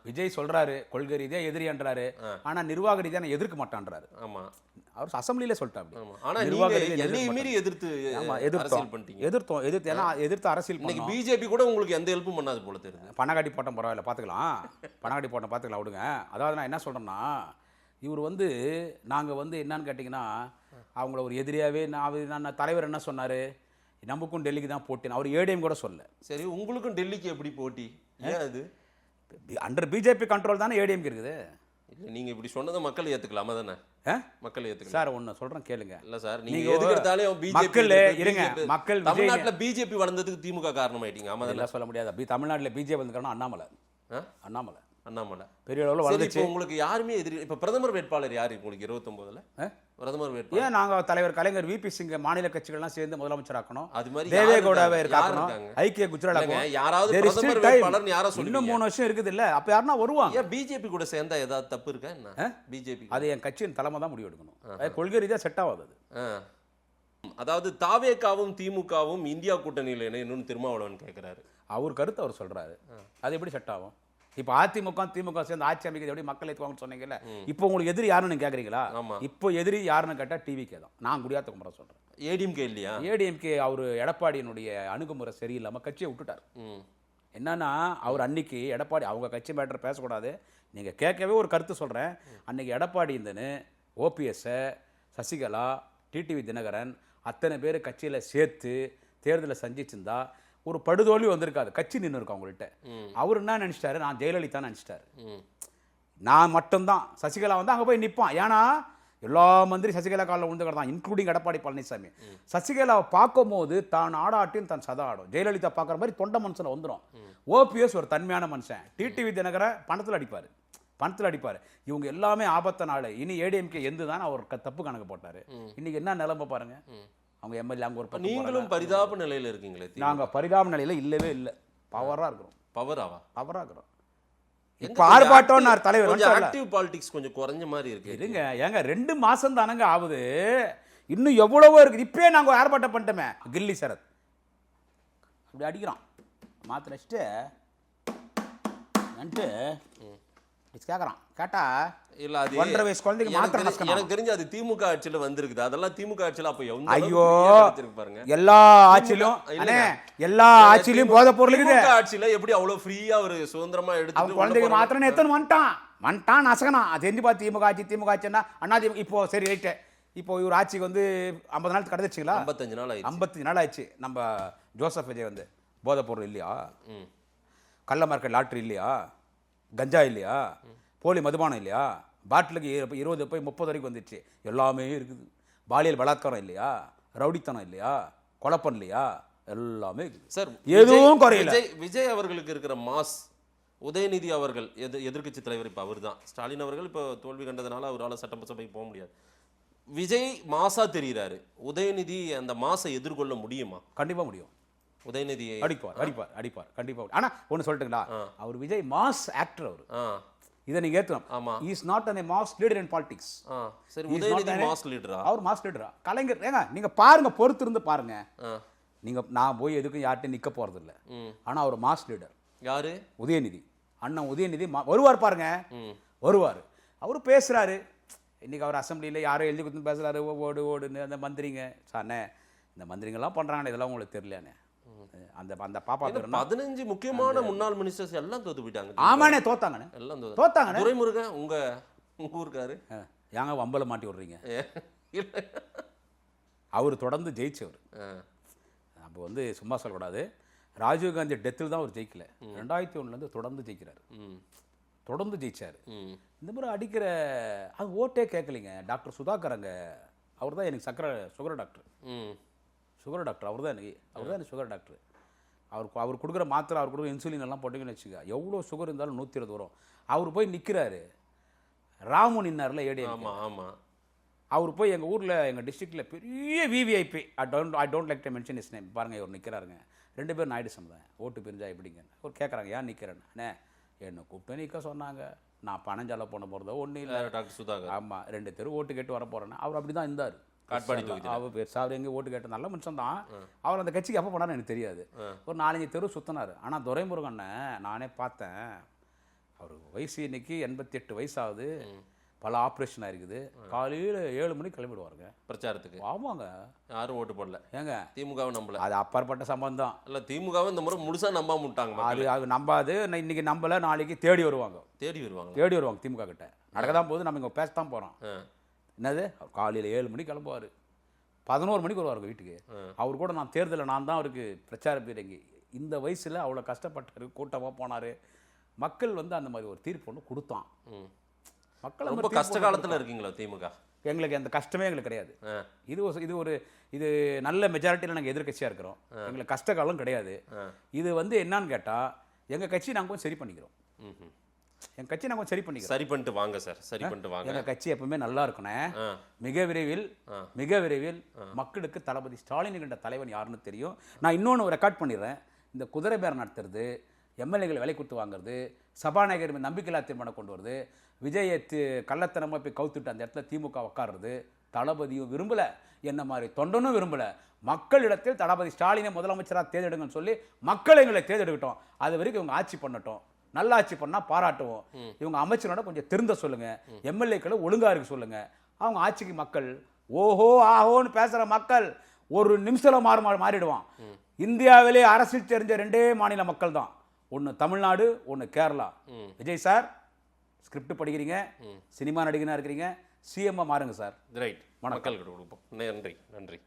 விஜய் சொல்றாரு கொள்கை ரீதியா எதிரின்றாரு, ஆனா நிர்வாக ரீதியா நான் எதிர்க்க மாட்டான்றாரு. ஆமா, அவர் அசம்பிளில சொல்லிட்டாரு. ஆனா நிர்வாக எல்லையை மீறி எதிர்த்து அரசியல் பண்ணிட்டீங்க. எதிர்த்து ஏன்னா எதிர்த்து அரசியல் இன்னைக்கு பிஜேபி கூட உங்களுக்கு எந்த ஹெல்ப்பும் பண்ணாது போல தெரியுது. பணக்காட்டி போட்டோம் பரவாயில்ல, பாத்துக்கலாம். பணக்காட்டி போட்டோம் பாத்துக்கலாம் விடுங்க. அதாவது நான் என்ன சொல்றேன்னா, இவர் வந்து நாங்கள் வந்து என்னன்னு கேட்டிங்கன்னா அவங்கள ஒரு எதிரியாகவே நான் தலைவர் என்ன சொன்னார், நமக்கும் டெல்லிக்கு தான் போட்டின்னு அவர் ஏடிஎம் கூட சொல்ல. சரி, உங்களுக்கும் டெல்லிக்கு எப்படி போட்டி? ஏன் அது அண்டர் பிஜேபி கண்ட்ரோல் தானே ஏடிஎம்க்கு இருக்குது. இல்லை நீங்கள் இப்படி சொன்னதை மக்கள் ஏற்றுக்கலாமா தானே? மக்கள் ஏற்றுக்கலாம் சார். ஒன்று சொல்கிறேன் கேளுங்க. இல்லை சார், நீங்கள் எதுக்கு எடுத்தாலும் மக்கள் இருங்க, மக்கள் தமிழ்நாட்டில் பிஜேபி வளர்ந்ததுக்கு திமுக காரணமாயிட்டீங்க. ஆமாம், அதெல்லாம் சொல்ல முடியாது. தமிழ்நாட்டில் பிஜேபி வந்திருக்காங்கன்னா அண்ணாமலை பெரிய அளவில் வளர்ந்துச்சு. உங்களுக்கு யாருமே எதிரி. இப்போ பிரதமர் வேட்பாளர் யார் உங்களுக்கு 29ல் பிரதமர் வேட்பாளர்? ஏன் நாங்கள் தலைவர் கலைஞர் விபி சிங் மாநில கட்சிகள்லாம் சேர்ந்து முதலமைச்சர் ஆக்கணும். அது மாதிரி தேவேகவுடாவே இருக்காங்க, ஐக்கிய குஜராத் யாராவது பிரதமர் வேட்பாளர் யாரோ சொல்லி இன்னும் 3 வருஷம் இருக்குது இல்லை, அப்போ யாருன்னா வருவாங்க. ஏன் பிஜேபி கூட சேர்ந்தா ஏதாவது தப்பு இருக்கா என்ன? பிஜேபி அது என் கட்சியின் தலைமை தான் முடிவு எடுக்கணும். கொள்கை ரீதியாக செட் ஆகாது. அதாவது தாவேகாவும் திமுகவும் இந்தியா கூட்டணியில் இன்னும் திருமாவளவன் கேட்கிறாரு. அவர் கருத்து அவர் சொல்றாரு, அது எப்படி செட் ஆகும்? இப்போ அதிமுக திமுக சேர்ந்து ஆட்சி அமைக்கிறது எப்படி மக்கள் ஏற்றுவாங்கன்னு சொன்னீங்கல்ல. இப்போ உங்களுக்கு எதிரி யாருன்னு கேட்குறீங்களா? இப்போ எதிரி யாருன்னு கேட்டால் டிவிக்கே தான். நான் குடியாத்த குமரன் சொல்கிறேன். ஏடிஎம்கே இல்லையா? ஏடிஎம்கே அவர் எடப்பாடியினுடைய அணுகுமுறை சரியில்லாமல் கட்சியை விட்டுட்டார். என்னன்னா அவர் அன்னைக்கு எடப்பாடி அவங்க கட்சி மேட்டர் பேசக்கூடாது, நீங்கள் கேட்கவே ஒரு கருத்து சொல்கிறேன். அன்னைக்கு எடப்பாடி இருந்தேன்னு ஓபிஎஸ்ஸை சசிகலா டிடிவி தினகரன் அத்தனை பேர் கட்சியில் சேர்த்து தேர்தலில் சந்திச்சிருந்தா ஒரு படுதோல்வி வந்திருக்காது, கட்சி நின்று இருக்கும் அவங்கள்ட்ட. அவர் என்ன நினச்சிட்டாரு, நான் ஜெயலலிதா நினச்சிட்டாரு. நான் மட்டும்தான் சசிகலா வந்து அங்கே போய் நிற்பான். ஏன்னா எல்லா மந்திரி சசிகலா காலில் விழுந்து கிடந்தான், இன்க்ளூடிங் எடப்பாடி பழனிசாமி. சசிகலாவை பார்க்கும் போது தான் ஆடாட்டியும் தன் சதா ஆடும். ஜெயலலிதா பார்க்குற மாதிரி தொண்டை மனுஷனை வந்துடும். ஓபிஎஸ் ஒரு தன்மையான மனுஷன். டிடிவி தினகரை பணத்தில் அடிப்பார். இவங்க எல்லாமே ஆபத்த நாள். இனி ஏடிஎம்கே எந்த தான் அவர் தப்பு கணக்கு போட்டார். இன்னைக்கு என்ன நிலைமை பாருங்க. அவங்க எம்எல்ஏ அங்கே ஒரு நீங்களும் பரிதாப நிலையில் இருக்கீங்களே. நாங்கள் பரிதாப நிலையில் இல்லவே இல்லை, பவராக இருக்கிறோம். பவராக இருக்கிறோம். இப்போ ஆர்ப்பாட்டம் தலைவர் ஆக்டிவ் பாலிடிக்ஸ் கொஞ்சம் குறைஞ்ச மாதிரி இருக்கு. இருங்க ஏங்க 2 மாசம் தானங்க ஆகுது, இன்னும் எவ்வளவோ இருக்குது. இப்பயே நாங்கள் ஆர்ப்பாட்டம் பண்ணிட்டோமே. கில்லி சரத் அப்படி அடிக்கிறான் மாத்திர வச்சுட்டு கேட்குறான். கேட்டா இல்ல அது 1.5 வயசு குழந்தைக்கு மாத்திரம் எனக்கு தெரிஞ்சு அது திமுக ஆட்சியில் வந்திருக்குது. அதெல்லாம் திமுக ஆட்சியில் அப்போ ஐயோ எல்லா ஆட்சியிலும் போதை பொருள் இருக்குது. ஆட்சியில் எப்படி அவ்வளோ ஃப்ரீயா ஒரு சுதந்திரமா எடுத்து குழந்தைக்கு மாத்திரம் எத்தனை வந்துட்டான் நசகனா. அது தெரிஞ்சு பார்த்து திமுக ஆட்சின்னா அண்ணா இப்போ சரி ரைட்டு. இப்போ இவர் ஆட்சிக்கு வந்து 50 நாள் கடந்துச்சுங்களா? 55 நாள் ஆயிடுச்சு. நம்ம ஜோசப் விஜய் வந்து போதை பொருள் இல்லையா, கள்ள மார்க்கெட் லாட்ரி இல்லையா, கஞ்சா இல்லையா, போலி மதுபானம் இல்லையா, பாட்டிலுக்கு 20 போய் 30 வரைக்கும் வந்துடுச்சு. எல்லாமே இருக்குது. பாலியல் பலாத்காரம் இல்லையா, ரவுடித்தனம் இல்லையா, குழப்பம் இல்லையா, எல்லாமே இருக்குது சார். எதுவும் குறையில. விஜய் அவர்களுக்கு இருக்கிற மாஸ், உதயநிதி அவர்கள் எதிர்க்கட்சி தலைவர், இப்போ அவர் தான். ஸ்டாலின் அவர்கள் இப்போ தோல்வி கண்டதுனால அவரால் சட்டசபைக்கு போக முடியாது. விஜய் மாசா தெரிகிறாரு. உதயநிதி அந்த மாசை எதிர்கொள்ள முடியுமா? கண்டிப்பா முடியும். உதயநிதி அடிப்பார் கண்டிப்பா. ஆனா ஒன்னு சொல்லட்டுங்களா, அவர் விஜய் மாஸ் ஆக்டர். அவர் இதை நீங்க ஏத்துறோம். ஆமா, he is not a mass leader in politics. சரி, உதயநிதி மாஸ் லீடரா? அவர் மாஸ் லீடரா? கலைஞர் ஏங்க நீங்க பாருங்க, பொறுத்து இருந்து பாருங்க. நீங்க நான் போய் எதுக்கும் யார்கிட்ட நிக்க போறது இல்ல. ஆனா அவர் மாஸ் லீடர். யாரு? உதயநிதி. அண்ணன் உதயநிதி வருவார் பாருங்க, வருவார். அவரு பேசுறாரு. இன்னைக்கு அவர் அசம்பிளியில் யாரோ எழுதி கொடுத்து பேசுறாரு, ஓடுன்னு அந்த மந்திரிங்க. சார்ண்ணே இந்த மந்திரிங்கெல்லாம் பண்றாங்க, இதெல்லாம் உங்களுக்கு தெரியலண்ணே. அந்த பாப்பா 15 முக்கியமான முன்னாள் மினிஸ்டர்ஸ் எல்லாம் தோத்து போயிட்டாங்க. ஆமாண்ணே, தோத்தாங்கண்ணே, எல்லாம் தோத்தாங்க. துரைமுருகன் உங்க உங்க ஊருக்காரு ஏங்க வம்பல மாட்டி விடுறீங்க? இல்ல. அவர் தொடர்ந்து ஜெயிச்சவர். அப்போ வந்து சும்மா சொல்லக்கூடாது. ராஜீவ்காந்தி டெத்தில் தான் அவர் ஜெயிக்கல. 2001 தொடர்ந்து ஜெயிக்கிறார். தொடர்ந்து ஜெயிச்சார். இந்த மாதிரி அடிக்கிற அது ஓட்டே கேட்கலைங்க. டாக்டர் சுதாகர் அங்கே அவர் தான் எனக்கு சுகர் டாக்டர். சுகர் டாக்டர் அவர் தான் எனக்கு சுகர் டாக்டர். அவர் கொடுக்குற மாத்திரை, அவர் கொடுக்குற இன்சுலின் எல்லாம் போட்டிங்கன்னு வச்சுக்க, எவ்வளோ சுகர் இருந்தாலும் 120 வரும். அவர் போய் நிற்கிறாரு. ராமு நின்னார்ல ஏடி. ஆமாம் ஆமாம். அவர் போய் எங்கள் ஊரில் எங்கள் டிஸ்ட்ரிக்டில் பெரிய VVIP I don't like to mention is name. பாருங்கள், இவர் நிற்கிறாருங்க. 2 பேர் நாயுடு சமுதாயம். ஓட்டு பிரிஞ்சா எப்படிங்க அவர் கேட்குறாங்க, ஏன் நிற்கிறேன்னு. அண்ணே என்னை கூப்பிட்டு நிற்க சொன்னாங்க, நான் பணம் செலவு பண்ண போகிறதோ ஒன்றும் இல்லை. டாக்டர் சுதாகர். ஆமாம், 2 தெரு ஓட்டு கேட்டு வர போகிறேன்னு அவர் அப்படி தான் இருந்தார். காட்பாடி தொகுதி. அவர் பெருசா அவர் எங்கே ஓட்டு கேட்ட நல்ல மனுஷன் தான். அவர் அந்த கட்சிக்கு எப்போ போனான்னு எனக்கு தெரியாது. ஒரு 4-5 தெரு சுற்றினார். ஆனால் துரைமுருகண்ணை நானே பார்த்தேன். அவர் வயசு இன்னைக்கு 88 வயசாகுது. பல ஆப்ரேஷன் ஆயிருக்குது. காலையில் 7 மணிக்கு கிளம்பிடுவாருங்க பிரச்சாரத்துக்கு. ஆமாங்க. யாரும் ஓட்டு போடல. ஏங்க திமுகவை நம்பல. அது அப்பாற்பட்ட சம்பந்தம். இல்லை, திமுகவை இந்த முறை முழுசா நம்பாம விட்டாங்க. அது நம்பாது. இன்னைக்கு நம்பல, நாளைக்கு தேடி வருவாங்க. தேடி வருவாங்க திமுக கிட்ட. நடக்க தான் போகுது, நம்ம இங்கே பேசத்தான் போகிறோம். என்னது, காலையில் 7 மணிக்கு கிளம்புவார். 11 மணிக்கு வருவார் வீட்டுக்கு. அவர் கூட நான் தேர்தலில் நான் தான் அவருக்கு பிரச்சார பீரங்கி. இந்த வயசில் அவ்வளோ கஷ்டப்பட்டார், கூட்டமாக போனார். மக்கள் வந்து அந்த மாதிரி ஒரு தீர்ப்பு ஒன்று கொடுத்தான். மக்கள் ரொம்ப கஷ்ட காலத்தில் இருக்கீங்களா திமுக? எங்களுக்கு அந்த கஷ்டமே எங்களுக்கு கிடையாது. இது நல்ல மெஜாரிட்டியில் நாங்கள் எதிர்கட்சியாக இருக்கிறோம். எங்களுக்கு கஷ்ட காலம் கிடையாது. இது வந்து என்னன்னு கேட்டால், எங்கள் கட்சி நாங்கள் கொஞ்சம் சரி பண்ணிக்கிறோம். எங்கள் கட்சி நாங்கள் கொஞ்சம் சரி பண்ணிட்டு வாங்க சார். சரி பண்ணிட்டு வாங்க. எங்கள் கட்சி எப்பவுமே நல்லா இருக்கணும். மிக விரைவில் மக்களுக்கு தளபதி ஸ்டாலின் என்ற தலைவன் யாருன்னு தெரியும். நான் இன்னொன்று ரெக்கார்ட் பண்ணிடுறேன். இந்த குதிரை பேரம் நடத்துறது, எம்எல்ஏகளை விலை கொடுத்து வாங்குறது, சபாநாயகர் நம்பிக்கையில்லா தீர்மானம் கொண்டு வருது, விஜயை கள்ளத்தனமாக போய் கவுத்துட்டு அந்த இடத்துல திமுக உட்காருறது தளபதியும் விரும்பலை, என்ன மாதிரி தொண்டனும் விரும்பலை. மக்களிடத்தில் தளபதி ஸ்டாலினை முதலமைச்சராக தேர்ந்தெடுங்கன்னு சொல்லி மக்கள் எங்களை தேர்ந்தெடுக்கட்டும். அது வரைக்கும் இவங்க ஆட்சி பண்ணட்டும். நல்ல ஆட்சி பண்ணால் பாராட்டுவோம். இவங்க அமைச்சரோட கொஞ்சம் திருந்த சொல்லுங்கள். எம்எல்ஏக்களை ஒழுங்காக இருக்க சொல்லுங்கள். அவங்க ஆட்சிக்கு மக்கள் ஓஹோ ஆஹோன்னு பேசுகிற மக்கள் ஒரு நிமிஷத்தில் மாறிடுவான். இந்தியாவிலே அரசியல் தெரிஞ்ச 2 மாநில மக்கள் தான். ஒன்று தமிழ்நாடு, ஒன்று கேரளா. விஜய் சார் ஸ்கிரிப்ட் படிக்கிறீங்க, சினிமா நடிகனாக இருக்கிறீங்க, சிஎம்மாக மாறுங்க சார். ரைட். மக்கள் கொடுப்போம். நன்றி.